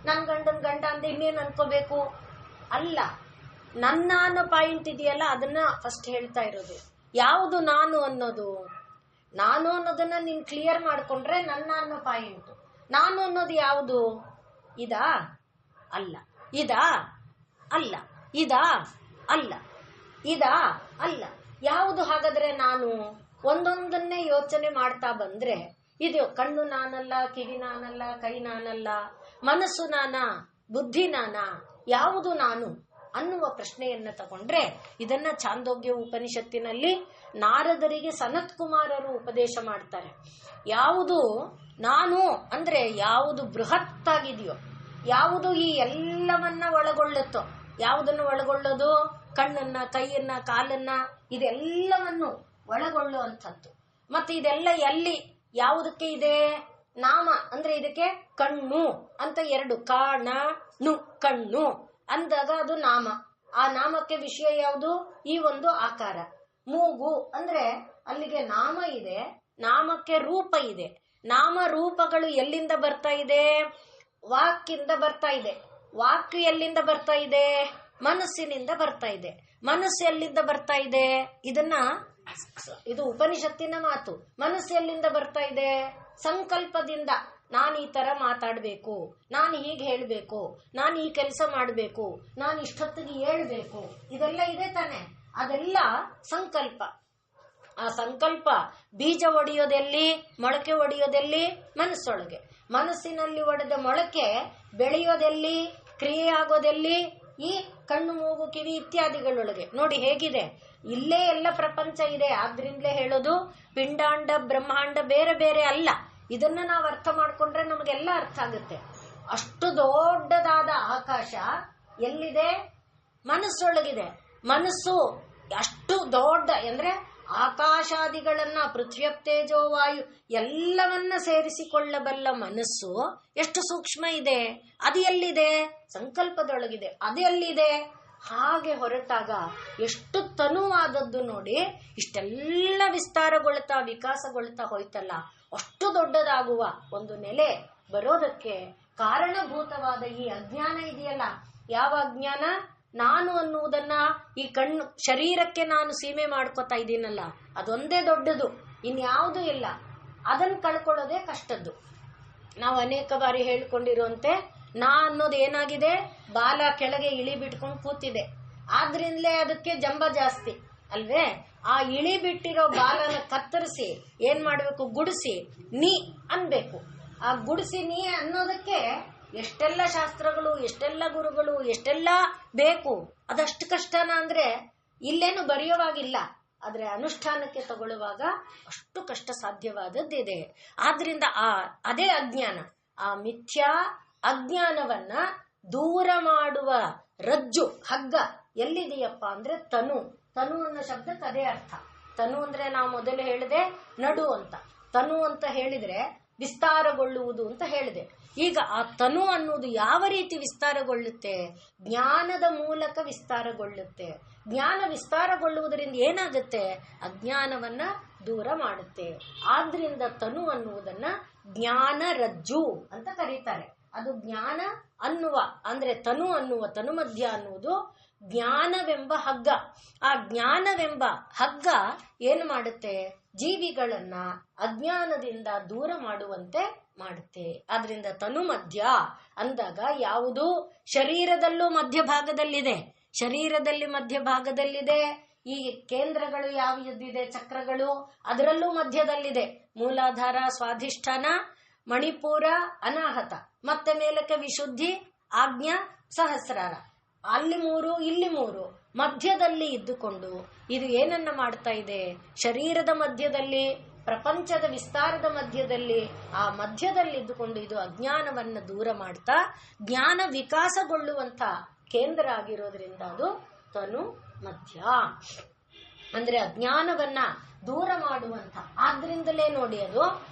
ನನ್ ಗಂಡನ್ ಗಂಡ ಅಂದ ಇನ್ನೇನು ಅನ್ಕೋಬೇಕು? ಅಲ್ಲ, ನನ್ನ ಅನ್ನೋ ಪಾಯಿಂಟ್ ಇದೆಯಲ್ಲ, ಅದನ್ನ ಫಸ್ಟ್ ಹೇಳ್ತಾ ಇರೋದು. ಯಾವುದು ನಾನು ಅನ್ನೋದು? ನಾನು ಅನ್ನೋದನ್ನ ನೀನ್ ಕ್ಲಿಯರ್ ಮಾಡ್ಕೊಂಡ್ರೆ ನನ್ನ ಅನ್ನೋ ಪಾಯಿಂಟ್. ನಾನು ಅನ್ನೋದು ಯಾವುದು? ಇದಾ? ಅಲ್ಲ. ಇದಾ? ಅಲ್ಲ. ಇದಾ? ಅಲ್ಲ. ಇದಾ? ಅಲ್ಲ. ಯಾವುದು ಹಾಗಾದ್ರೆ ನಾನು? ಒಂದೊಂದನ್ನೇ ಯೋಚನೆ ಮಾಡ್ತಾ ಬಂದ್ರೆ, ಇದು ಕಣ್ಣು ನಾನಲ್ಲ, ಕಿವಿ ನಾನಲ್ಲ, ಕೈ ನಾನಲ್ಲ, ಮನಸ್ಸು ನಾನಾ, ಬುದ್ಧಿ ನಾನಾ, ಯಾವುದು ನಾನು ಅನ್ನುವ ಪ್ರಶ್ನೆಯನ್ನ ತಗೊಂಡ್ರೆ, ಇದನ್ನ ಛಾಂದೋಗ್ಯ ಉಪನಿಷತ್ತಿನಲ್ಲಿ ನಾರದರಿಗೆ ಸನತ್ ಕುಮಾರರು ಉಪದೇಶ ಮಾಡ್ತಾರೆ. ಯಾವುದು ನಾನು ಅಂದ್ರೆ ಯಾವುದು ಬೃಹತ್ತಾಗಿದೆಯೋ, ಯಾವುದು ಈ ಎಲ್ಲವನ್ನ ಒಳಗೊಳ್ಳುತ್ತೋ, ಯಾವುದನ್ನು ಒಳಗೊಳ್ಳೋದು? ಕಣ್ಣನ್ನ, ಕೈಯನ್ನ, ಕಾಲನ್ನ, ಇದೆಲ್ಲವನ್ನು ಒಳಗೊಳ್ಳುವಂಥದ್ದು. ಮತ್ತೆ ಇದೆಲ್ಲ ಎಲ್ಲಿ ಯಾವುದಕ್ಕೆ ಇದೆ? ನಾಮ ಅಂದ್ರೆ ಇದಕ್ಕೆ ಕಣ್ಣು ಅಂತ ಎರಡು, ಕಾಣನು, ಕಣ್ಣು ಅಂದಾಗ ಅದು ನಾಮ. ಆ ನಾಮಕ್ಕೆ ವಿಷಯ ಯಾವುದು? ಈ ಒಂದು ಆಕಾರ. ಮೂಗು ಅಂದ್ರೆ ಅಲ್ಲಿಗೆ ನಾಮ ಇದೆ, ನಾಮಕ್ಕೆ ರೂಪ ಇದೆ. ನಾಮ ರೂಪಗಳು ಎಲ್ಲಿಂದ ಬರ್ತಾ ಇದೆ? ವಾಕ್ಯಿಂದ ಬರ್ತಾ ಇದೆ. ವಾಕ್ ಎಲ್ಲಿಂದ ಬರ್ತಾ ಇದೆ? ಮನಸ್ಸಿನಿಂದ ಬರ್ತಾ ಇದೆ. ಮನಸ್ಸು ಎಲ್ಲಿಂದ ಬರ್ತಾ ಇದೆ? ಇದು ಉಪನಿಷತ್ತಿನ ಮಾತು. ಮನಸ್ಸು ಎಲ್ಲಿಂದ ಬರ್ತಾ ಇದೆ? ಸಂಕಲ್ಪದಿಂದ. ನಾನು ಈ ತರ ಮಾತಾಡ್ಬೇಕು, ನಾನು ಹೀಗೆ ಹೇಳ್ಬೇಕು, ನಾನು ಈ ಕೆಲಸ ಮಾಡ್ಬೇಕು, ನಾನು ಇಷ್ಟೊತ್ತಿಗೆ ಹೇಳ್ಬೇಕು, ಇದೆಲ್ಲ ಇದೆ ತಾನೆ. ಅದೆಲ್ಲ ಸಂಕಲ್ಪ. ಆ ಸಂಕಲ್ಪ ಬೀಜ ಒಡೆಯೋದೆಲ್ಲಿ? ಮೊಳಕೆ ಒಡೆಯೋದೆಲ್ಲಿ? ಮನಸ್ಸೊಳಗೆ. ಮನಸ್ಸಿನಲ್ಲಿ ಒಡೆದ ಮೊಳಕೆ ಬೆಳೆಯೋದೆಲ್ಲಿ? ಕ್ರಿಯೆ ಆಗೋದೆಲ್ಲಿ? ಈ ಕಣ್ಣು, ಮೂಗು, ಕಿವಿ ಇತ್ಯಾದಿಗಳೊಳಗೆ. ನೋಡಿ ಹೇಗಿದೆ, ಇಲ್ಲೇ ಎಲ್ಲ ಪ್ರಪಂಚ ಇದೆ. ಆದ್ರಿಂದಲೇ ಹೇಳೋದು ಪಿಂಡಾಂಡ ಬ್ರಹ್ಮಾಂಡ ಬೇರೆ ಬೇರೆ ಅಲ್ಲ. ಇದನ್ನ ನಾವು ಅರ್ಥ ಮಾಡ್ಕೊಂಡ್ರೆ ನಮಗೆಲ್ಲ ಅರ್ಥ ಆಗುತ್ತೆ. ಅಷ್ಟು ದೊಡ್ಡದಾದ ಆಕಾಶ ಎಲ್ಲಿದೆ? ಮನಸ್ಸೊಳಗಿದೆ. ಮನಸ್ಸು ಅಷ್ಟು ದೊಡ್ಡ ಅಂದ್ರೆ ಆಕಾಶಾದಿಗಳನ್ನ, ಪೃಥ್ವಿಯಪ್ತೇಜೋ ವಾಯು ಎಲ್ಲವನ್ನ ಸೇರಿಸಿಕೊಳ್ಳಬಲ್ಲ ಮನಸ್ಸು ಎಷ್ಟು ಸೂಕ್ಷ್ಮ ಇದೆ. ಅದು ಎಲ್ಲಿದೆ? ಸಂಕಲ್ಪದೊಳಗಿದೆ. ಅದು ಎಲ್ಲಿದೆ? ಹಾಗೆ ಹೊರಟಾಗ ಎಷ್ಟು ತನುವಾದದ್ದು ನೋಡಿ. ಇಷ್ಟೆಲ್ಲ ವಿಸ್ತಾರಗೊಳ್ತಾ ವಿಕಾಸಗೊಳ್ತಾ ಹೋಯ್ತಲ್ಲ. ಅಷ್ಟು ದೊಡ್ಡದಾಗುವ ಒಂದು ನೆಲೆ ಬರೋದಕ್ಕೆ ಕಾರಣಭೂತವಾದ ಈ ಅಜ್ಞಾನ ಇದೆಯಲ್ಲ. ಯಾವ ಅಜ್ಞಾನ? ನಾನು ಅನ್ನುವುದನ್ನ ಈ ಕಣ್ಣು ಶರೀರಕ್ಕೆ ನಾನು ಸೀಮೆ ಮಾಡ್ಕೋತಾ ಇದ್ದೀನಲ್ಲ, ಅದೊಂದೇ ದೊಡ್ಡದು, ಇನ್ಯಾವುದೂ ಇಲ್ಲ. ಅದನ್ನು ಕಳ್ಕೊಳ್ಳೋದೇ ಕಷ್ಟದ್ದು. ನಾವು ಅನೇಕ ಬಾರಿ ಹೇಳ್ಕೊಂಡಿರುವಂತೆ ನಾ ಅನ್ನೋದು ಏನಾಗಿದೆ? ಬಾಲ ಕೆಳಗೆ ಇಳಿ ಬಿಟ್ಕೊಂಡು ಕೂತಿದೆ. ಆದ್ರಿಂದಲೇ ಅದಕ್ಕೆ ಜಂಬ ಜಾಸ್ತಿ ಅಲ್ವೇ? ಆ ಇಳಿ ಬಿಟ್ಟಿರೋ ಬಾಲನ ಕತ್ತರಿಸಿ ಏನ್ ಮಾಡ್ಬೇಕು? ಗುಡಿಸಿ ನೀ ಅನ್ಬೇಕು. ಆ ಗುಡಿಸಿ ನೀ ಅನ್ನೋದಕ್ಕೆ ಎಷ್ಟೆಲ್ಲ ಶಾಸ್ತ್ರಗಳು, ಎಷ್ಟೆಲ್ಲ ಗುರುಗಳು, ಎಷ್ಟೆಲ್ಲ ಬೇಕು. ಅದಷ್ಟು ಕಷ್ಟನ ಅಂದ್ರೆ ಇಲ್ಲೇನು ಬರೆಯುವಾಗಿಲ್ಲ, ಆದ್ರೆ ಅನುಷ್ಠಾನಕ್ಕೆ ತಗೊಳ್ಳುವಾಗ ಅಷ್ಟು ಕಷ್ಟ ಸಾಧ್ಯವಾದದ್ದಿದೆ. ಆದ್ರಿಂದ ಅದೇ ಅಜ್ಞಾನ, ಆ ಮಿಥ್ಯಾ ಅಜ್ಞಾನವನ್ನ ದೂರ ಮಾಡುವ ರಜ್ಜು, ಹಗ್ಗ ಎಲ್ಲಿದೆಯಪ್ಪ ಅಂದ್ರೆ ತನು. ತನು ಅನ್ನೋ ಶಬ್ದಕ್ಕೆ ಅದೇ ಅರ್ಥ. ತನು ಅಂದ್ರೆ ನಾವು ಮೊದಲು ಹೇಳಿದೆ ನಡು ಅಂತ. ತನು ಅಂತ ಹೇಳಿದ್ರೆ ವಿಸ್ತಾರಗೊಳ್ಳುವುದು ಅಂತ ಹೇಳಿದೆ. ಈಗ ಆ ತನು ಅನ್ನುವುದು ಯಾವ ರೀತಿ ವಿಸ್ತಾರಗೊಳ್ಳುತ್ತೆ? ಜ್ಞಾನದ ಮೂಲಕ ವಿಸ್ತಾರಗೊಳ್ಳುತ್ತೆ. ಜ್ಞಾನ ವಿಸ್ತಾರಗೊಳ್ಳುವುದರಿಂದ ಏನಾಗುತ್ತೆ? ಅಜ್ಞಾನವನ್ನ ದೂರ ಮಾಡುತ್ತೆ. ಆದ್ರಿಂದ ತನು ಅನ್ನುವುದನ್ನ ಜ್ಞಾನ ರಜ್ಜು ಅಂತ ಕರೀತಾರೆ. ಅದು ಜ್ಞಾನ ಅನ್ನುವ ಅಂದ್ರೆ ತನು ಅನ್ನುವ, ತನು ಮಧ್ಯ ಅನ್ನುವುದು ಜ್ಞಾನವೆಂಬ ಹಗ್ಗ. ಆ ಜ್ಞಾನವೆಂಬ ಹಗ್ಗ ಏನು ಮಾಡುತ್ತೆ? ಜೀವಿಗಳನ್ನ ಅಜ್ಞಾನದಿಂದ ದೂರ ಮಾಡುವಂತೆ ಮಾಡುತ್ತೆ. ಆದ್ರಿಂದ ತನು ಮಧ್ಯ ಅಂದಾಗ ಯಾವುದು? ಶರೀರದಲ್ಲೂ ಮಧ್ಯಭಾಗದಲ್ಲಿದೆ. ಶರೀರದಲ್ಲಿ ಮಧ್ಯಭಾಗದಲ್ಲಿದೆ. ಈ ಕೇಂದ್ರಗಳು ಯಾವುದಿದೆ? ಚಕ್ರಗಳು, ಅದರಲ್ಲೂ ಮಧ್ಯದಲ್ಲಿದೆ. ಮೂಲಾಧಾರ, ಸ್ವಾಧಿಷ್ಠಾನ, ಮಣಿಪೂರ, ಅನಾಹತ, ಮತ್ತೆ ಮೇಲಕ್ಕೆ ವಿಶುದ್ಧಿ, ಆಜ್ಞಾ, ಸಹಸ್ರಾರ. ಅಲ್ಲಿ 3, ಇಲ್ಲಿ 3, ಮಧ್ಯದಲ್ಲಿ ಇದ್ದುಕೊಂಡು ಇದು ಏನನ್ನ ಮಾಡ್ತಾ ಇದೆ? ಶರೀರದ ಮಧ್ಯದಲ್ಲಿ, ಪ್ರಪಂಚದ ವಿಸ್ತಾರದ ಮಧ್ಯದಲ್ಲಿ, ಆ ಮಧ್ಯದಲ್ಲಿ ಇದ್ದುಕೊಂಡು ಇದು ಅಜ್ಞಾನವನ್ನ ದೂರ ಮಾಡ್ತಾ ಜ್ಞಾನ ವಿಕಾಸಗೊಳ್ಳುವಂತ ಕೇಂದ್ರ ಆಗಿರೋದ್ರಿಂದ ಅದು ತನು ಮಧ್ಯ ಅಂದ್ರೆ ಅಜ್ಞಾನವನ್ನ ದೂರ ಮಾಡುವಂತ. ಆದ್ರಿಂದಲೇ ನೋಡಿ ಅದು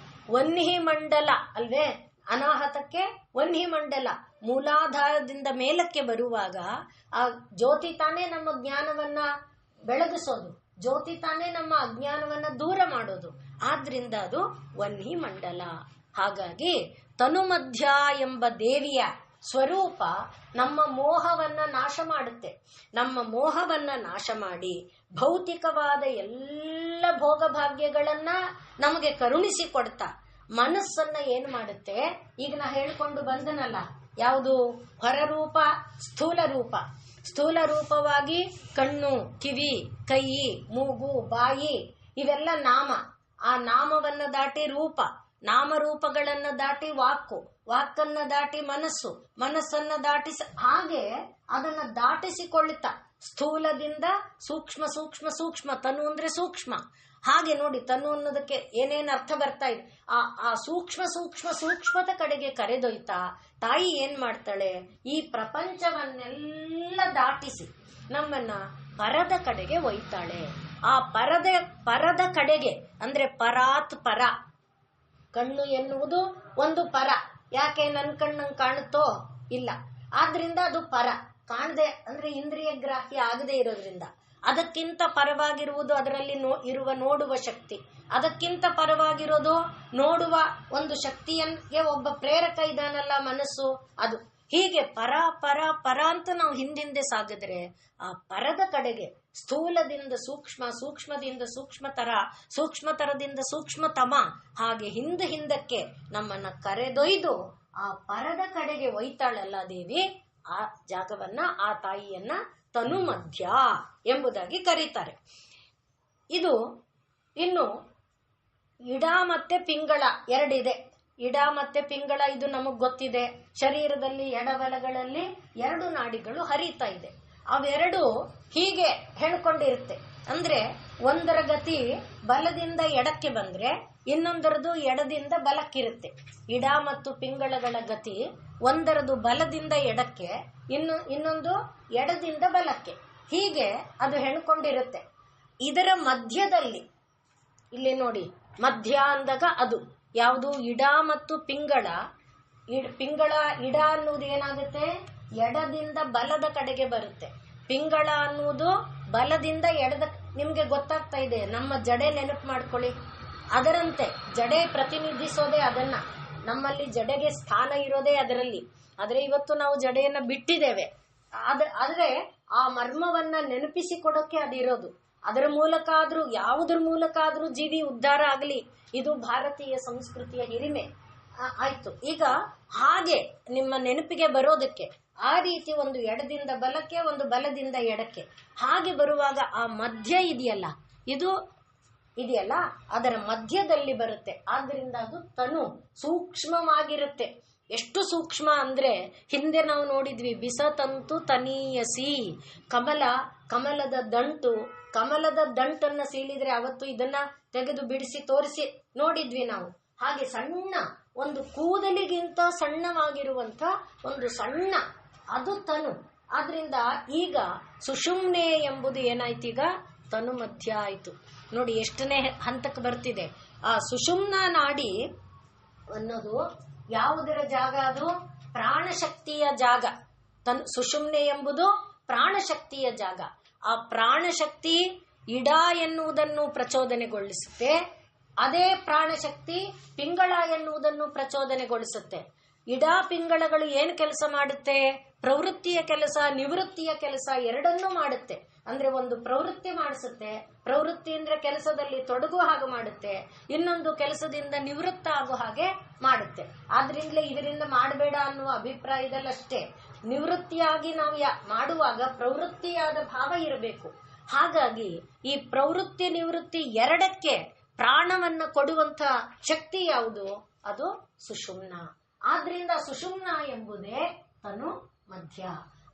ವನ್ಹಿ ಮಂಡಲ ಅಲ್ವೇ? ಅನಾಹತಕ್ಕೆ ವನ್ಹಿ ಮಂಡಲ. ಮೂಲಾಧಾರದಿಂದ ಮೇಲಕ್ಕೆ ಬರುವಾಗ ಆ ಜ್ಯೋತಿ ತಾನೇ ನಮ್ಮ ಜ್ಞಾನವನ್ನ ಬೆಳಗಿಸೋದು, ಜ್ಯೋತಿ ತಾನೇ ನಮ್ಮ ಅಜ್ಞಾನವನ್ನ ದೂರ ಮಾಡೋದು. ಆದ್ರಿಂದ ಅದು ವನ್ಹಿ ಮಂಡಲ. ಹಾಗಾಗಿ ತನುಮಧ್ಯ ಎಂಬ ದೇವಿಯ ಸ್ವರೂಪ ನಮ್ಮ ಮೋಹವನ್ನ ನಾಶ ಮಾಡುತ್ತೆ. ನಮ್ಮ ಮೋಹವನ್ನ ನಾಶ ಮಾಡಿ ಭೌತಿಕವಾದ ಎಲ್ಲ ಭೋಗಭಾಗ್ಯಗಳನ್ನ ನಮಗೆ ಕರುಣಿಸಿಕೊಡ್ತಾ ಮನಸ್ಸನ್ನ ಏನು ಮಾಡುತ್ತೆ? ಈಗ ನಾ ಹೇಳ್ಕೊಂಡು ಬಂದನಲ್ಲ, ಯಾವುದು? ಹೊರರೂಪ, ಸ್ಥೂಲ ರೂಪ. ಸ್ಥೂಲ ರೂಪವಾಗಿ ಕಣ್ಣು, ಕಿವಿ, ಕೈ, ಮೂಗು, ಬಾಯಿ ಇವೆಲ್ಲ ನಾಮ. ಆ ನಾಮವನ್ನ ದಾಟಿ ರೂಪ, ನಾಮರೂಪಗಳನ್ನ ದಾಟಿ ವಾಕು, ವಾಕನ್ನ ದಾಟಿ ಮನಸ್ಸು, ಮನಸ್ಸನ್ನ ದಾಟಿ ಹಾಗೆ ಅದನ್ನ ದಾಟಿಸಿಕೊಳ್ಳುತ್ತಾ ಸ್ಥೂಲದಿಂದ ಸೂಕ್ಷ್ಮ ಸೂಕ್ಷ್ಮ ಸೂಕ್ಷ್ಮ. ತನು ಅಂದ್ರೆ ಸೂಕ್ಷ್ಮ. ಹಾಗೆ ನೋಡಿ, ತನು ಅನ್ನೋದಕ್ಕೆ ಏನೇನು ಅರ್ಥ ಬರ್ತಾ ಇದೆ? ಆ ಸೂಕ್ಷ್ಮ ಸೂಕ್ಷ್ಮ ಸೂಕ್ಷ್ಮದ ಕಡೆಗೆ ಕರೆದೊಯ್ತಾ ತಾಯಿ ಏನ್ ಮಾಡ್ತಾಳೆ? ಈ ಪ್ರಪಂಚವನ್ನೆಲ್ಲ ದಾಟಿಸಿ ನಮ್ಮನ್ನ ಪರದ ಕಡೆಗೆ ಒಯ್ತಾಳೆ. ಆ ಪರದ ಕಡೆಗೆ ಅಂದ್ರೆ ಪರಾತ್ ಪರ. ಕಣ್ಣು ಎನ್ನುವುದು ಒಂದು ಪರ. ಯಾಕೆ? ನನ್ನ ಕಣ್ಣಂಗೆ ಕಾಣುತ್ತೋ? ಇಲ್ಲ. ಆದ್ರಿಂದ ಅದು ಪರ. ಕಾಣದೆ ಅಂದ್ರೆ ಇಂದ್ರಿಯ ಗ್ರಾಹ್ಯ ಆಗದೆ ಇರೋದ್ರಿಂದ ಅದಕ್ಕಿಂತ ಪರವಾಗಿರುವುದು ಅದರಲ್ಲಿ ಇರುವ ನೋಡುವ ಶಕ್ತಿ. ಅದಕ್ಕಿಂತ ಪರವಾಗಿರೋದು ನೋಡುವ ಒಂದು ಶಕ್ತಿಯನ್ಗೆ ಒಬ್ಬ ಪ್ರೇರಕ ಇದಾನಲ್ಲ, ಮನಸ್ಸು. ಅದು ಹೀಗೆ ಪರ ಪರ ಪರ ಅಂತ ನಾವು ಹಿಂದಿಂದೆ ಸಾಗಿದ್ರೆ ಆ ಪರದ ಕಡೆಗೆ ಸ್ಥೂಲದಿಂದ ಸೂಕ್ಷ್ಮ, ಸೂಕ್ಷ್ಮದಿಂದ ಸೂಕ್ಷ್ಮತರ, ಸೂಕ್ಷ್ಮತರದಿಂದ ಸೂಕ್ಷ್ಮತಮ, ಹಾಗೆ ಹಿಂದಕ್ಕೆ ನಮ್ಮನ್ನ ಕರೆದೊಯ್ದು ಆ ಪರದ ಕಡೆಗೆ ಒಯ್ತಾಳಲ್ಲ ದೇವಿ. ಆ ಜಾಗವನ್ನ, ಆ ತಾಯಿಯನ್ನ ತನು ಮಧ್ಯ ಎಂಬುದಾಗಿ ಕರೀತಾರೆ. ಇದು ಇನ್ನು ಇಡ ಮತ್ತೆ ಪಿಂಗಳ ಎರಡಿದೆ. ಇಡ ಮತ್ತೆ ಪಿಂಗಳ ಇದು ನಮಗ್ ಗೊತ್ತಿದೆ. ಶರೀರದಲ್ಲಿ ಎಡಬಲಗಳಲ್ಲಿ 2 ನಾಡಿಗಳು ಹರಿತಾ ಇದೆ. ಅವೆರಡು ಹೀಗೆ ಹೇಳ್ಕೊಂಡಿರುತ್ತೆ. ಅಂದ್ರೆ ಒಂದರ ಗತಿ ಬಲದಿಂದ ಎಡಕ್ಕೆ ಬಂದ್ರೆ ಇನ್ನೊಂದರದು ಎಡದಿಂದ ಬಲಕ್ಕಿರುತ್ತೆ. ಇಡ ಮತ್ತು ಪಿಂಗಳಗಳ ಗತಿ ಒಂದರದು ಬಲದಿಂದ ಎಡಕ್ಕೆ, ಇನ್ನೊಂದು ಎಡದಿಂದ ಬಲಕ್ಕೆ, ಹೀಗೆ ಅದು ಹೆಣ್ಕೊಂಡಿರುತ್ತೆ. ಇದರ ಮಧ್ಯದಲ್ಲಿ ಇಲ್ಲಿ ನೋಡಿ, ಮಧ್ಯ ಅಂದಾಗ ಅದು ಯಾವುದು, ಇಡ ಮತ್ತು ಪಿಂಗಳ. ಇಡ ಅನ್ನುವುದು ಏನಾಗುತ್ತೆ, ಎಡದಿಂದ ಬಲದ ಕಡೆಗೆ ಬರುತ್ತೆ. ಪಿಂಗಳ ಅನ್ನುವುದು ಬಲದಿಂದ ಎಡದ. ನಿಮ್ಗೆ ಗೊತ್ತಾಗ್ತಾ ಇದೆ, ನಮ್ಮ ಜಡೆ ನೆನಪು ಮಾಡ್ಕೊಳ್ಳಿ. ಅದರಂತೆ ಜಡೆ ಪ್ರತಿನಿಧಿಸೋದೇ ಅದನ್ನ. ನಮ್ಮಲ್ಲಿ ಜಡೆಗೆ ಸ್ಥಾನ ಇರೋದೇ ಅದರಲ್ಲಿ. ಆದ್ರೆ ಇವತ್ತು ನಾವು ಜಡೆಯನ್ನ ಬಿಟ್ಟಿದ್ದೇವೆ. ಆದ್ರೆ ಆ ಮರ್ಮವನ್ನ ನೆನಪಿಸಿಕೊಡೋಕೆ ಅದಿರೋದು. ಅದರ ಮೂಲಕ ಆದ್ರೂ, ಯಾವುದ್ರ ಮೂಲಕ ಆದ್ರೂ ಜೀವಿ ಉದ್ಧಾರ ಆಗಲಿ. ಇದು ಭಾರತೀಯ ಸಂಸ್ಕೃತಿಯ ಹಿರಿಮೆ. ಆಯ್ತು, ಈಗ ಹಾಗೆ ನಿಮ್ಮ ನೆನಪಿಗೆ ಬರೋದಕ್ಕೆ ಆ ರೀತಿ ಒಂದು ಎಡದಿಂದ ಬಲಕ್ಕೆ, ಒಂದು ಬಲದಿಂದ ಎಡಕ್ಕೆ ಹಾಗೆ ಬರುವಾಗ ಆ ಮಧ್ಯ ಇದೆಯಲ್ಲ ಅದರ ಮಧ್ಯದಲ್ಲಿ ಬರುತ್ತೆ. ಆದ್ರಿಂದ ಅದು ತನು ಸೂಕ್ಷ್ಮವಾಗಿರುತ್ತೆ. ಎಷ್ಟು ಸೂಕ್ಷ್ಮ ಅಂದ್ರೆ, ಹಿಂದೆ ನಾವು ನೋಡಿದ್ವಿ ಬಿಸತಂತು ತನೀಯಸಿ, ಕಮಲದ ದಂಟನ್ನ ಸೀಳಿದ್ರೆ ಅವತ್ತು ಇದನ್ನ ತೆಗೆದು ಬಿಡಿಸಿ ತೋರಿಸಿ ನೋಡಿದ್ವಿ ನಾವು. ಹಾಗೆ ಸಣ್ಣ ಒಂದು ಕೂದಲಿಗಿಂತ ಸಣ್ಣವಾಗಿರುವಂತ ಒಂದು ಸಣ್ಣ, ಅದು ತನು. ಆದ್ರಿಂದ ಈಗ ಸುಷುಮ್ನೆ ಎಂಬುದು ಏನಾಯ್ತು, ಈಗ ತನು ಮಧ್ಯ ಆಯ್ತು. ನೋಡಿ ಎಷ್ಟನೇ ಹಂತಕ್ಕೆ ಬರ್ತಿದೆ. ಆ ಸುಷುಮ್ನ ನಾಡಿ ಅನ್ನೋದು ಯಾವುದರ ಜಾಗ, ಅದು ಪ್ರಾಣಶಕ್ತಿಯ ಜಾಗ. ಸುಷುಮ್ನೆ ಎಂಬುದು ಪ್ರಾಣಶಕ್ತಿಯ ಜಾಗ. ಆ ಪ್ರಾಣಶಕ್ತಿ ಇಡ ಎನ್ನುವುದನ್ನು ಪ್ರಚೋದನೆಗೊಳಿಸುತ್ತೆ. ಅದೇ ಪ್ರಾಣಶಕ್ತಿ ಪಿಂಗಳ ಎನ್ನುವುದನ್ನು ಪ್ರಚೋದನೆಗೊಳಿಸುತ್ತೆ. ಇಡ ಪಿಂಗಳಗಳು ಏನು ಕೆಲಸ ಮಾಡುತ್ತೆ, ಪ್ರವೃತ್ತಿಯ ಕೆಲಸ, ನಿವೃತ್ತಿಯ ಕೆಲಸ ಎರಡನ್ನೂ ಮಾಡುತ್ತೆ. ಅಂದ್ರೆ ಒಂದು ಪ್ರವೃತ್ತಿ ಮಾಡಿಸುತ್ತೆ, ಪ್ರವೃತ್ತಿ ಅಂದ್ರೆ ಕೆಲಸದಲ್ಲಿ ತೊಡಗುವ ಹಾಗೆ ಮಾಡುತ್ತೆ, ಇನ್ನೊಂದು ಕೆಲಸದಿಂದ ನಿವೃತ್ತ ಆಗೋ ಹಾಗೆ ಮಾಡುತ್ತೆ. ಆದ್ರಿಂದಲೇ ಇದರಿಂದ ಮಾಡಬೇಡ ಅನ್ನುವ ಅಭಿಪ್ರಾಯದಲ್ಲಷ್ಟೇ. ನಿವೃತ್ತಿಯಾಗಿ ನಾವು ಮಾಡುವಾಗ ಪ್ರವೃತ್ತಿಯಾದ ಭಾವ ಇರಬೇಕು. ಹಾಗಾಗಿ ಈ ಪ್ರವೃತ್ತಿ ನಿವೃತ್ತಿ ಎರಡಕ್ಕೆ ಪ್ರಾಣವನ್ನ ಕೊಡುವಂತ ಶಕ್ತಿ ಯಾವುದು, ಅದು ಸುಷುಮ್ನ. ಆದ್ರಿಂದ ಸುಷುಮ್ನ ಎಂಬುದೇ ತನು ಮಧ್ಯ.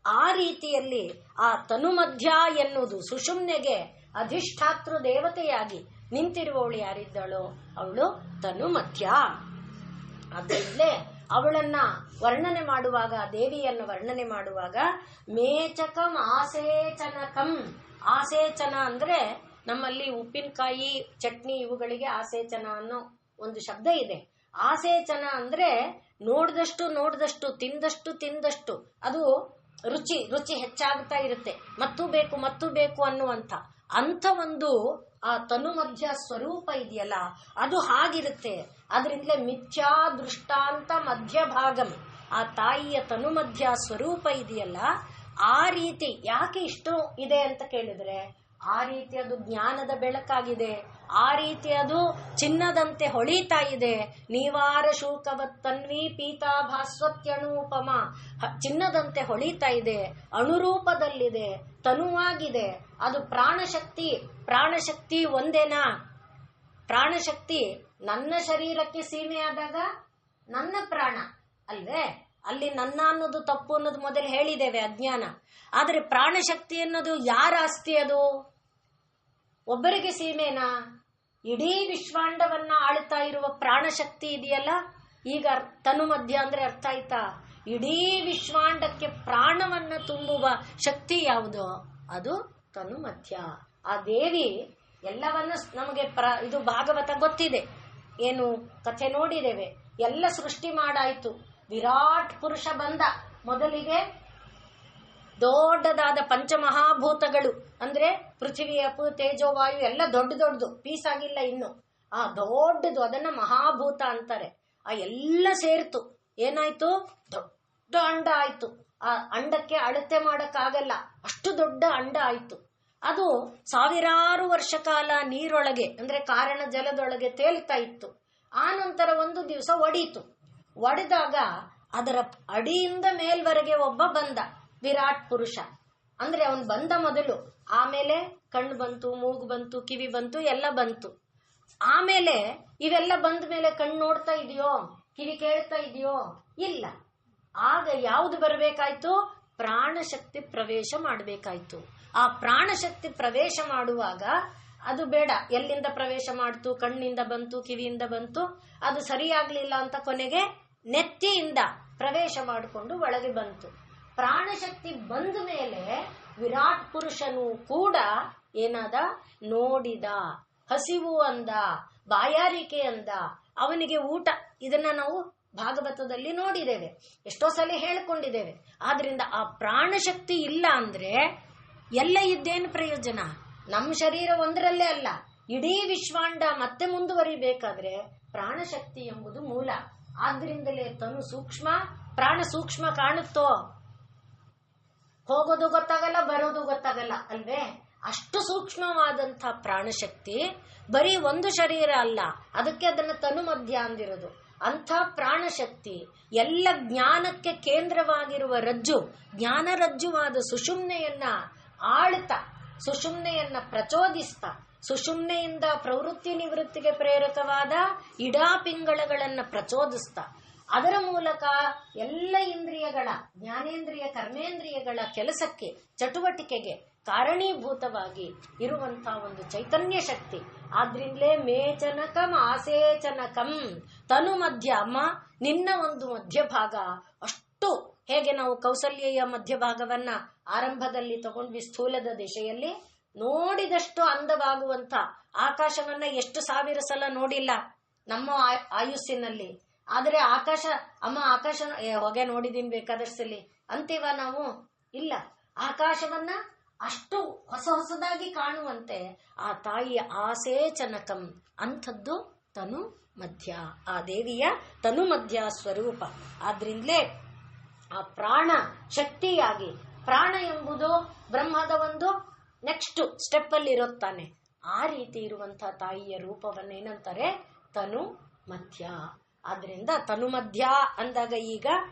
ಆ ರೀತಿಯಲ್ಲಿ ಆ ತನು ಮಧ್ಯ ಎನ್ನುವುದು ಸುಷುಮ್ನೆಗೆ ಅಧಿಷ್ಠಾತೃ ದೇವತೆಯಾಗಿ ನಿಂತಿರುವವಳು ಯಾರಿದ್ದಳೋ ಅವಳು ತನು ಮಧ್ಯ. ಅದರಿಂದಲೇ ಅವಳನ್ನ ವರ್ಣನೆ ಮಾಡುವಾಗ, ದೇವಿಯನ್ನು ವರ್ಣನೆ ಮಾಡುವಾಗ ಮೇಚಕಂ ಆಸೇಚನಕಂ. ಆಸೇಚನ ಅಂದ್ರೆ ನಮ್ಮಲ್ಲಿ ಉಪ್ಪಿನಕಾಯಿ, ಚಟ್ನಿ ಇವುಗಳಿಗೆ ಆಸೇಚನ ಅನ್ನೋ ಒಂದು ಶಬ್ದ ಇದೆ. ಆಸೇಚನ ಅಂದ್ರೆ ನೋಡಿದಷ್ಟು ತಿಂದಷ್ಟು ಅದು ರುಚಿ ಹೆಚ್ಚಾಗ್ತಾ ಇರುತ್ತೆ. ಮತ್ತೂ ಬೇಕು ಅನ್ನುವಂಥ ಒಂದು ಆ ತನು ಮಧ್ಯ ಸ್ವರೂಪ ಇದೆಯಲ್ಲ, ಅದು ಹಾಗಿರುತ್ತೆ. ಅದರಿಂದಲೇ ಮಿಥ್ಯಾ ದೃಷ್ಟಾಂತ ಮಧ್ಯಭಾಗಂ. ಆ ತಾಯಿಯ ತನು ಮಧ್ಯ ಸ್ವರೂಪ ಇದೆಯಲ್ಲ, ಆ ರೀತಿ ಯಾಕೆ ಇಷ್ಟು ಇದೆ ಅಂತ ಕೇಳಿದ್ರೆ, ಆ ರೀತಿ ಅದು ಜ್ಞಾನದ ಬೆಳಕಾಗಿದೆ. ಆ ರೀತಿ ಅದು ಚಿನ್ನದಂತೆ ಹೊಳಿತಾ ಇದೆ. ನೀವಾರ ಶೂಕವತ್ತನ್ವಿ ಪೀತಾಭಾಸ್ವತ್ಯಣೂಪಮ. ಚಿನ್ನದಂತೆ ಹೊಳಿತಾ ಇದೆ, ಅಣುರೂಪದಲ್ಲಿದೆ, ತನುವಾಗಿದೆ. ಅದು ಪ್ರಾಣಶಕ್ತಿ ಒಂದೇನಾ? ಪ್ರಾಣಶಕ್ತಿ ನನ್ನ ಶರೀರಕ್ಕೆ ಸೀಮೆಯಾದಾಗ ನನ್ನ ಪ್ರಾಣ ಅಲ್ವೇ? ಅಲ್ಲಿ ನನ್ನ ಅನ್ನೋದು ತಪ್ಪು ಅನ್ನೋದು ಮೊದಲು ಹೇಳಿದ್ದೇವೆ, ಅಜ್ಞಾನ. ಆದರೆ ಪ್ರಾಣಶಕ್ತಿ ಅನ್ನೋದು ಯಾರ ಆಸ್ತಿ? ಅದು ಒಬ್ಬರಿಗೆ ಸೀಮೆನಾ? ಇಡೀ ವಿಶ್ವಾಂಡವನ್ನ ಆಳ್ತಾ ಇರುವ ಪ್ರಾಣಶಕ್ತಿ ಇದೆಯಲ್ಲ, ಈಗ ತನು ಮಧ್ಯ ಅಂದ್ರೆ ಅರ್ಥ ಆಯ್ತಾ? ಇಡೀ ವಿಶ್ವಾಂಡಕ್ಕೆ ಪ್ರಾಣವನ್ನ ತುಂಬುವ ಶಕ್ತಿ ಯಾವುದು? ಅದು ತನು ಮಧ್ಯ. ಆ ದೇವಿ ಎಲ್ಲವನ್ನ ನಮಗೆ ಇದು ಭಾಗವತ ಗೊತ್ತಿದೆ, ಏನು ಕಥೆ ನೋಡಿದ್ದೇವೆ. ಎಲ್ಲ ಸೃಷ್ಟಿ ಮಾಡಾಯ್ತು, ವಿರಾಟ್ ಪುರುಷ ಬಂದ. ಮೊದಲಿಗೆ ದೊಡ್ಡದಾದ ಪಂಚಮಹಾಭೂತಗಳು ಅಂದ್ರೆ ಪೃಥ್ವಿ, ಅಪು, ತೇಜೋ, ವಾಯು ಎಲ್ಲ ದೊಡ್ಡದು, ಪೀಸ್ ಆಗಿಲ್ಲ ಇನ್ನು. ಆ ದೊಡ್ಡದು, ಅದನ್ನ ಮಹಾಭೂತ ಅಂತಾರೆ. ಆ ಎಲ್ಲ ಸೇರ್ತು, ಏನಾಯ್ತು? ದೊಡ್ಡ ಅಂಡ ಆಯ್ತು. ಆ ಅಂಡಕ್ಕೆ ಅಳತೆ ಮಾಡಕ್ಕಾಗಲ್ಲ, ಅಷ್ಟು ದೊಡ್ಡ ಅಂಡ ಆಯ್ತು. ಅದು ಸಾವಿರಾರು ವರ್ಷ ಕಾಲ ನೀರೊಳಗೆ ಅಂದ್ರೆ ಕಾರಣ ಜಲದೊಳಗೆ ತೇಲ್ತಾ ಇತ್ತು. ಆ ನಂತರ ಒಂದು ದಿವಸ ಒಡೆದಾಗ ಅದರ ಅಡಿಯಿಂದ ಮೇಲ್ವರೆಗೆ ಒಬ್ಬ ಬಂದ, ವಿರಾಟ್ ಪುರುಷ. ಅಂದ್ರೆ ಅವನ್ ಬಂದ ಮೊದಲು, ಆಮೇಲೆ ಕಣ್ಣು ಬಂತು, ಮೂಗು ಬಂತು, ಕಿವಿ ಬಂತು, ಎಲ್ಲ ಬಂತು. ಆಮೇಲೆ ಇವೆಲ್ಲ ಬಂದ ಮೇಲೆ ಕಣ್ಣು ನೋಡ್ತಾ ಇದೆಯೋ, ಕಿವಿ ಕೇಳ್ತಾ ಇದೆಯೋ? ಇಲ್ಲ. ಆಗ ಯಾವುದು ಬರಬೇಕಾಯ್ತು? ಪ್ರಾಣಶಕ್ತಿ ಪ್ರವೇಶ ಮಾಡಬೇಕಾಯ್ತು. ಆ ಪ್ರಾಣಶಕ್ತಿ ಪ್ರವೇಶ ಮಾಡುವಾಗ ಅದು ಬೇಡ, ಎಲ್ಲಿಂದ ಪ್ರವೇಶ ಮಾಡ್ತು, ಕಣ್ಣಿಂದ ಬಂತು, ಕಿವಿಯಿಂದ ಬಂತು, ಅದು ಸರಿಯಾಗ್ಲಿಲ್ಲ ಅಂತ ಕೊನೆಗೆ ನೆತ್ತಿಯಿಂದ ಪ್ರವೇಶ ಮಾಡಿಕೊಂಡು ಒಳಗೆ ಬಂತು. ಪ್ರಾಣಶಕ್ತಿ ಬಂದ ಮೇಲೆ ವಿರಾಟ್ ಪುರುಷನು ಕೂಡ ಏನಾದ, ನೋಡಿದ, ಹಸಿವು ಅಂದ, ಬಾಯಾರಿಕೆ ಅಂದ, ಅವನಿಗೆ ಊಟ. ಇದನ್ನ ನಾವು ಭಾಗವತದಲ್ಲಿ ನೋಡಿದ್ದೇವೆ, ಎಷ್ಟೋ ಸಲ ಹೇಳ್ಕೊಂಡಿದ್ದೇವೆ. ಆದ್ರಿಂದ ಆ ಪ್ರಾಣಶಕ್ತಿ ಇಲ್ಲ ಅಂದ್ರೆ ಎಲ್ಲ ಇದ್ದೇನು ಪ್ರಯೋಜನ? ನಮ್ಮ ಶರೀರ ಒಂದರಲ್ಲೇ ಅಲ್ಲ, ಇಡೀ ವಿಶ್ವಾಂಡ ಮತ್ತೆ ಮುಂದುವರಿಬೇಕಾದ್ರೆ ಪ್ರಾಣಶಕ್ತಿ ಎಂಬುದು ಮೂಲ. ಆದ್ರಿಂದಲೇ ತನು ಸೂಕ್ಷ್ಮ, ಪ್ರಾಣ ಸೂಕ್ಷ್ಮ ಕಾಣುತ್ತೋ, ಹೋಗೋದು ಗೊತ್ತಾಗಲ್ಲ, ಬರೋದು ಗೊತ್ತಾಗಲ್ಲ ಅಲ್ವೇ? ಅಷ್ಟು ಸೂಕ್ಷ್ಮವಾದಂಥ ಪ್ರಾಣಶಕ್ತಿ ಬರೀ ಒಂದು ಶರೀರ ಅಲ್ಲ, ಅದಕ್ಕೆ ಅದನ್ನ ತನು ಮಧ್ಯ ಅಂದಿರೋದು. ಅಂಥ ಪ್ರಾಣಶಕ್ತಿ ಎಲ್ಲ ಜ್ಞಾನಕ್ಕೆ ಕೇಂದ್ರವಾಗಿರುವ ರಜ್ಜು, ಜ್ಞಾನ ರಜ್ಜುವಾದ ಸುಷುಮ್ನೆಯನ್ನ ಆಳ್ತಾ, ಸುಷುಮ್ನೆಯನ್ನ ಪ್ರಚೋದಿಸ್ತಾ, ಸುಷುಮ್ನೆಯಿಂದ ಪ್ರವೃತ್ತಿ ನಿವೃತ್ತಿಗೆ ಪ್ರೇರಕವಾದ ಇಡಾಪಿಂಗಳಗಳನ್ನ ಪ್ರಚೋದಿಸ್ತಾ, ಅದರ ಮೂಲಕ ಎಲ್ಲ ಇಂದ್ರಿಯಗಳ, ಜ್ಞಾನೇಂದ್ರಿಯ ಕರ್ಮೇಂದ್ರಿಯಗಳ ಕೆಲಸಕ್ಕೆ, ಚಟುವಟಿಕೆಗೆ ಕಾರಣೀಭೂತವಾಗಿ ಇರುವಂತಹ ಒಂದು ಚೈತನ್ಯ ಶಕ್ತಿ. ಆದ್ರಿಂದಲೇ ಮೇಚನಕಂ ಆಸೇಚನಕಂ, ತನು ಮಧ್ಯ. ಅಮ್ಮ, ನಿನ್ನ ಒಂದು ಮಧ್ಯಭಾಗ ಅಷ್ಟು, ಹೇಗೆ ನಾವು ಕೌಸಲ್ಯೆಯ ಮಧ್ಯಭಾಗವನ್ನ ಆರಂಭದಲ್ಲಿ ತಗೊಂಡ್ವಿ, ಸ್ಥೂಲದ ದಿಶೆಯಲ್ಲಿ ನೋಡಿದಷ್ಟು ಅಂದವಾಗುವಂತ ಆಕಾಶವನ್ನ ಎಷ್ಟು ಸಾವಿರ ಸಲ ನೋಡಿಲ್ಲ ನಮ್ಮ ಆಯುಸ್ಸಿನಲ್ಲಿ. ಆದರೆ ಆಕಾಶ, ಅಮ್ಮ ಆಕಾಶ ಹೊಗೆ ನೋಡಿದೀನಿ ಬೇಕಾದಷ್ಟಲ್ಲಿ ಅಂತೀವ ನಾವು? ಇಲ್ಲ. ಆಕಾಶವನ್ನ ಅಷ್ಟು ಹೊಸ ಹೊಸದಾಗಿ ಕಾಣುವಂತೆ ಆ ತಾಯಿಯ ಆಸೇಚನಕಂ ಅಂಥದ್ದು ತನು ಮಧ್ಯ, ಆ ದೇವಿಯ ತನು ಮಧ್ಯ ಸ್ವರೂಪ. ಆದ್ರಿಂದಲೇ ಆ ಪ್ರಾಣ ಶಕ್ತಿಯಾಗಿ, ಪ್ರಾಣ ಎಂಬುದು ಬ್ರಹ್ಮದ ಒಂದು ನೆಕ್ಸ್ಟ್ ಸ್ಟೆಪ್ ಅಲ್ಲಿ ಇರುತ್ತಾನೆ. ಆ ರೀತಿ ಇರುವಂತಹ ತಾಯಿಯ ರೂಪವನ್ನೇನಂತಾರೆ? ತನು ಮಧ್ಯ. ಆದ್ರಿಂದ ತನು ಮಧ್ಯ ಅಂದಾಗ ಈಗ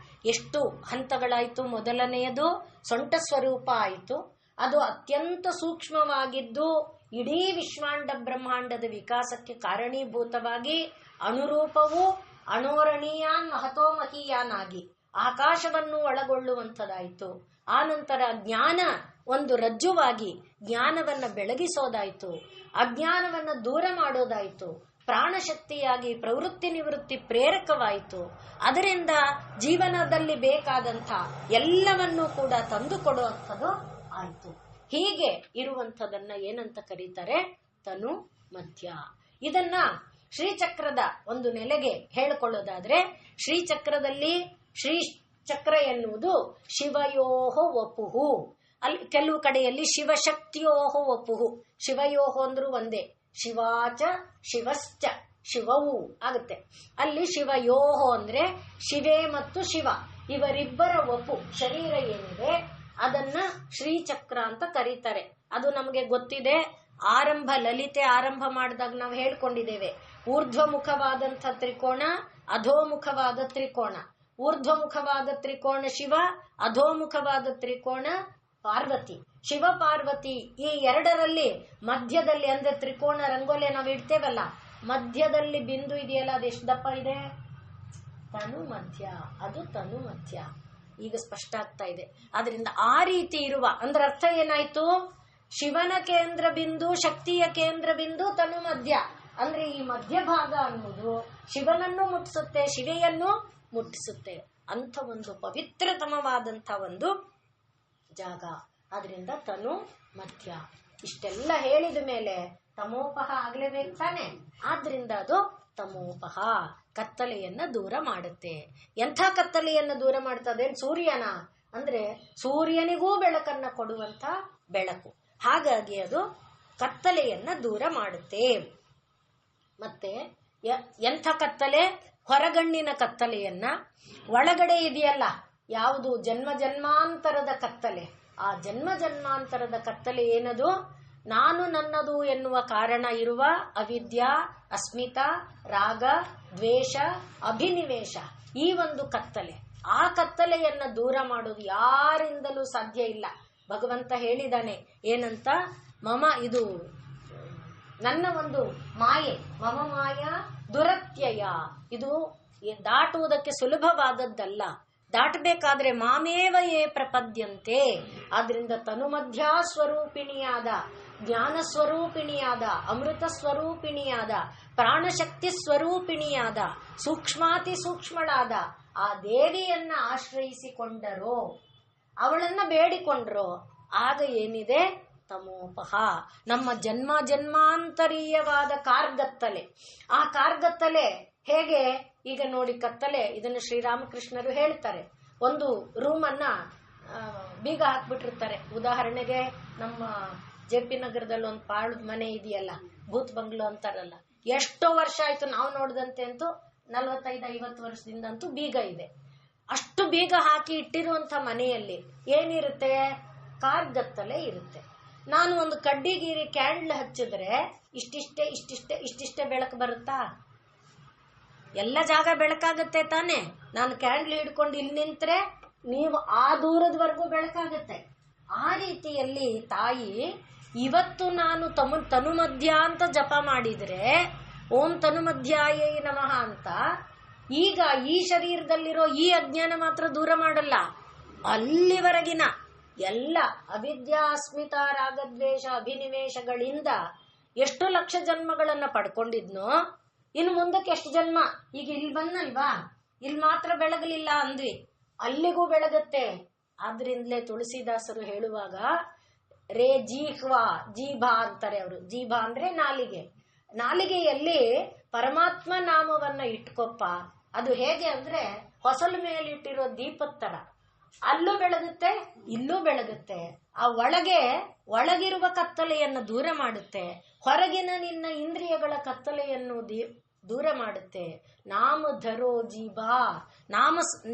ಎಷ್ಟು ಹಂತಗಳಾಯ್ತು? ಮೊದಲನೆಯದು ಸೊಂಟ ಸ್ವರೂಪ ಆಯಿತು. ಅದು ಅತ್ಯಂತ ಸೂಕ್ಷ್ಮವಾಗಿದ್ದು ಇಡೀ ವಿಶ್ವಾಂಡ ಬ್ರಹ್ಮಾಂಡದ ವಿಕಾಸಕ್ಕೆ ಕಾರಣೀಭೂತವಾಗಿ ಅನುರೂಪವು ಅಣೋರಣೀಯಾನ್ ಮಹತೋಮಹೀಯಾನಾಗಿ ಆಕಾಶವನ್ನು ಒಳಗೊಳ್ಳುವಂಥದ್ದಾಯಿತು. ಆ ನಂತರ ಜ್ಞಾನ ಒಂದು ರಜ್ಜುವಾಗಿ ಜ್ಞಾನವನ್ನ ಬೆಳಗಿಸೋದಾಯ್ತು, ಅಜ್ಞಾನವನ್ನ ದೂರ ಮಾಡೋದಾಯ್ತು, ಪ್ರಾಣಶಕ್ತಿಯಾಗಿ ಪ್ರವೃತ್ತಿ ನಿವೃತ್ತಿ ಪ್ರೇರಕವಾಯಿತು. ಅದರಿಂದ ಜೀವನದಲ್ಲಿ ಬೇಕಾದಂಥ ಎಲ್ಲವನ್ನೂ ಕೂಡ ತಂದುಕೊಡುವಂಥದ್ದು ಆಯ್ತು. ಹೀಗೆ ಇರುವಂಥದನ್ನ ಏನಂತ ಕರೀತಾರೆ? ತನು ಮಧ್ಯ. ಇದನ್ನ ಶ್ರೀಚಕ್ರದ ಒಂದು ನೆಲೆಗೆ ಹೇಳಿಕೊಳ್ಳೋದಾದ್ರೆ, ಶ್ರೀಚಕ್ರದಲ್ಲಿ ಶ್ರೀಚಕ್ರ ಎನ್ನುವುದು ಶಿವಯೋಹೋ ವಪುಹು. ಅಲ್ಲಿ ಕೆಲವು ಕಡೆಯಲ್ಲಿ ಶಿವಶಕ್ತಿಯೋಹೋ ವಪುಹು. ಶಿವಯೋಹೋ ಅಂದ್ರೂ ಒಂದೇ, ಶಿವಾಚ ಶಿವಶ್ಚ ಶಿವವು ಆಗುತ್ತೆ. ಅಲ್ಲಿ ಶಿವಯೋಹೋ ಅಂದ್ರೆ ಶಿವೆ ಮತ್ತು ಶಿವ ಇವರಿಬ್ಬರ ವಪು ಶರೀರ ಏನಿದೆ ಅದನ್ನ ಶ್ರೀಚಕ್ರ ಅಂತ ಕರೀತಾರೆ. ಅದು ನಮಗೆ ಗೊತ್ತಿದೆ. ಆರಂಭ ಲಲಿತೆ ಆರಂಭ ಮಾಡಿದಾಗ ನಾವು ಹೇಳ್ಕೊಂಡಿದ್ದೇವೆ, ಊರ್ಧ್ವಮುಖವಾದಂಥ ತ್ರಿಕೋಣ, ಅಧೋಮುಖವಾದ ತ್ರಿಕೋಣ. ಊರ್ಧ್ವಮುಖವಾದ ತ್ರಿಕೋಣ ಶಿವ, ಅಧೋಮುಖವಾದ ತ್ರಿಕೋಣ ಪಾರ್ವತಿ. ಶಿವ ಪಾರ್ವತಿ ಈ ಎರಡರಲ್ಲಿ ಮಧ್ಯದಲ್ಲಿ, ಅಂದ್ರೆ ತ್ರಿಕೋಣ ರಂಗೋಲಿ ನಾವು ಇಡ್ತೇವಲ್ಲ, ಮಧ್ಯದಲ್ಲಿ ಬಿಂದು ಇದೆಯಲ್ಲ, ಅದೆಷ್ಟು ದಪ್ಪ ಇದೆ? ತನು ಮಧ್ಯ. ಅದು ತನು ಮಧ್ಯ. ಈಗ ಸ್ಪಷ್ಟ ಆಗ್ತಾ ಇದೆ. ಆದ್ರಿಂದ ಆ ರೀತಿ ಇರುವ ಅಂದ್ರೆ ಅರ್ಥ ಏನಾಯ್ತು? ಶಿವನ ಕೇಂದ್ರ ಬಿಂದು, ಶಕ್ತಿಯ ಕೇಂದ್ರ ಬಿಂದು ತನು ಮಧ್ಯ. ಅಂದ್ರೆ ಈ ಮಧ್ಯಭಾಗ ಅನ್ನುವುದು ಶಿವನನ್ನು ಮುಟ್ಟಿಸುತ್ತೆ, ಶಿವೆಯನ್ನು ಮುಟ್ಟಿಸುತ್ತೆ. ಅಂಥ ಒಂದು ಪವಿತ್ರತಮವಾದಂಥ ಒಂದು ಜಾಗ. ಆದ್ರಿಂದ ತನು ಮಧ್ಯ. ಇಷ್ಟೆಲ್ಲ ಹೇಳಿದ ಮೇಲೆ ತಮೋಪಹ ಆಗ್ಲೇಬೇಕು ತಾನೆ. ಆದ್ರಿಂದ ಅದು ತಮೋಪಹ, ಕತ್ತಲೆಯನ್ನ ದೂರ ಮಾಡುತ್ತೆ. ಎಂಥ ಕತ್ತಲೆಯನ್ನ ದೂರ ಮಾಡ್ತದೆ? ಸೂರ್ಯನ ಅಂದ್ರೆ ಸೂರ್ಯನಿಗೂ ಬೆಳಕನ್ನ ಕೊಡುವಂತ ಬೆಳಕು. ಹಾಗಾಗಿ ಅದು ಕತ್ತಲೆಯನ್ನ ದೂರ ಮಾಡುತ್ತೆ. ಮತ್ತೆ ಎಂಥ ಕತ್ತಲೆ? ಹೊರಗಣ್ಣಿನ ಕತ್ತಲೆಯನ್ನ. ಒಳಗಡೆ ಇದೆಯಲ್ಲ ಯಾವುದು? ಜನ್ಮ ಜನ್ಮಾಂತರದ ಕತ್ತಲೆ. ಆ ಜನ್ಮ ಜನ್ಮಾಂತರದ ಕತ್ತಲೆ ಏನದು? ನಾನು ನನ್ನದು ಎನ್ನುವ ಕಾರಣ ಇರುವ ಅವಿದ್ಯಾ, ಅಸ್ಮಿತಾ, ರಾಗ, ದ್ವೇಷ, ಅಭಿನಿವೇಶ, ಈ ಒಂದು ಕತ್ತಲೆ. ಆ ಕತ್ತಲೆಯನ್ನ ದೂರ ಮಾಡೋದು ಯಾರಿಂದಲೂ ಸಾಧ್ಯ ಇಲ್ಲ. ಭಗವಂತ ಹೇಳಿದಾನೆ ಏನಂತ? ಮಮ, ಇದು ನನ್ನ ಒಂದು ಮಾಯೆ, ಮಮ ಮಾಯಾ ದುರತ್ಯಯ. ಇದು ದಾಟುವುದಕ್ಕೆ ಸುಲಭವಾದದ್ದಲ್ಲ. ದಾಟಬೇಕಾದ್ರೆ ಮಾಮೇವ ಯೇ ಪ್ರಪದ್ಯಂತೆ. ಆದ್ರಿಂದ ತನುಮಧ್ಯ ಸ್ವರೂಪಿಣಿಯಾದ, ಜ್ಞಾನ ಸ್ವರೂಪಿಣಿಯಾದ, ಅಮೃತ ಸ್ವರೂಪಿಣಿಯಾದ, ಪ್ರಾಣಶಕ್ತಿ ಸ್ವರೂಪಿಣಿಯಾದ, ಸೂಕ್ಷ್ಮಾತಿ ಸೂಕ್ಷ್ಮಳಾದ ಆ ದೇವಿಯನ್ನ ಆಶ್ರಯಿಸಿಕೊಂಡರೋ, ಅವಳನ್ನ ಬೇಡಿಕೊಂಡ್ರೋ, ಆಗ ಏನಿದೆ ತಮೋಪಹ, ನಮ್ಮ ಜನ್ಮ ಜನ್ಮಾಂತರೀಯವಾದ ಕಾರ್ಗತ್ತಲೆ. ಆ ಕಾರ್ಗತ್ತಲೆ ಹೇಗೆ ಈಗ ನೋಡಿ, ಕತ್ತಲೆ ಇದನ್ನು ಶ್ರೀರಾಮಕೃಷ್ಣರು ಹೇಳ್ತಾರೆ. ಒಂದು ರೂಮನ್ನ ಬೀಗ ಹಾಕ್ಬಿಟ್ಟಿರ್ತಾರೆ. ಉದಾಹರಣೆಗೆ ನಮ್ಮ JP ನಗರದಲ್ಲಿ ಒಂದು ಪಾಳದ ಮನೆ ಇದೆಯಲ್ಲ, ಭೂತ್ ಬಂಗ್ಲೋ ಅಂತಾರಲ್ಲ, ಎಷ್ಟೋ ವರ್ಷ ಆಯ್ತು ನಾವು ನೋಡಿದಂತೆ ಅಂತೂ 45-50 ವರ್ಷದಿಂದಂತೂ ಬೀಗ ಇದೆ. ಅಷ್ಟು ಬೀಗ ಹಾಕಿ ಇಟ್ಟಿರುವಂತ ಮನೆಯಲ್ಲಿ ಏನಿರುತ್ತೆ, ಕಾರ್ಗತ್ತಲೆ ಇರುತ್ತೆ. ನಾನು ಒಂದು ಕಡ್ಡಿಗೀರಿ ಕ್ಯಾಂಡಲ್ ಹಚ್ಚಿದ್ರೆ ಇಷ್ಟಿಷ್ಟೇ ಬೆಳಕು ಬರುತ್ತಾ? ಎಲ್ಲ ಜಾಗ ಬೆಳಕಾಗತ್ತೆ ತಾನೆ. ನಾನು ಕ್ಯಾಂಡಲ್ ಹಿಡ್ಕೊಂಡು ಇಲ್ಲಿ ನಿಂತ್ರೆ ನೀವು ಆ ದೂರದವರೆಗೂ ಬೆಳಕಾಗತ್ತೆ. ಆ ರೀತಿಯಲ್ಲಿ ತಾಯಿ ಇವತ್ತು ನಾನು ತನುಮಧ್ಯ ಅಂತ ಜಪ ಮಾಡಿದ್ರೆ, ಓಂ ತನುಮಧ್ಯಾಯೈ ನಮಃ ಅಂತ, ಈಗ ಈ ಶರೀರದಲ್ಲಿರೋ ಈ ಅಜ್ಞಾನ ಮಾತ್ರ ದೂರ ಮಾಡಲ್ಲ, ಅಲ್ಲಿವರೆಗಿನ ಎಲ್ಲ ಅವಿದ್ಯಾ ಅಸ್ಮಿತಾ ರಾಗದ್ವೇಷ ಅಭಿನಿವೇಶಗಳಿಂದ ಎಷ್ಟು ಲಕ್ಷ ಜನ್ಮಗಳನ್ನ ಪಡ್ಕೊಂಡಿದ್ನೋ, ಇನ್ನು ಮುಂದಕ್ಕೆ ಎಷ್ಟು ಜನ್ಮ. ಈಗ ಇಲ್ಲಿ ಬಂದಲ್ವಾ, ಇಲ್ಲಿ ಮಾತ್ರ ಬೆಳಗಲಿಲ್ಲ ಅಂದ್ವಿ, ಅಲ್ಲಿಗೂ ಬೆಳಗತ್ತೆ. ಆದ್ರಿಂದಲೇ ತುಳಸಿದಾಸರು ಹೇಳುವಾಗ ರೇ ಜೀಭಾ ಅಂತಾರೆ ಅವರು. ಜೀಭಾ ಅಂದ್ರೆ ನಾಲಿಗೆ. ನಾಲಿಗೆಯಲ್ಲಿ ಪರಮಾತ್ಮ ನಾಮವನ್ನ ಇಟ್ಕೊಪ್ಪ. ಅದು ಹೇಗೆ ಅಂದ್ರೆ ಹೊಸಲು ಮೇಲಿಟ್ಟಿರೋ ದೀಪದ ತರ, ಅಲ್ಲೂ ಬೆಳಗುತ್ತೆ ಇಲ್ಲೂ ಬೆಳಗುತ್ತೆ. ಆ ಒಳಗಿರುವ ಕತ್ತಲೆಯನ್ನು ದೂರ ಮಾಡುತ್ತೆ, ಹೊರಗಿನ ನಿನ್ನ ಇಂದ್ರಿಯಗಳ ಕತ್ತಲೆಯನ್ನು ದೂರ ಮಾಡುತ್ತೆ. ನಾಮ ಧರೋ ಜೀಬಾ,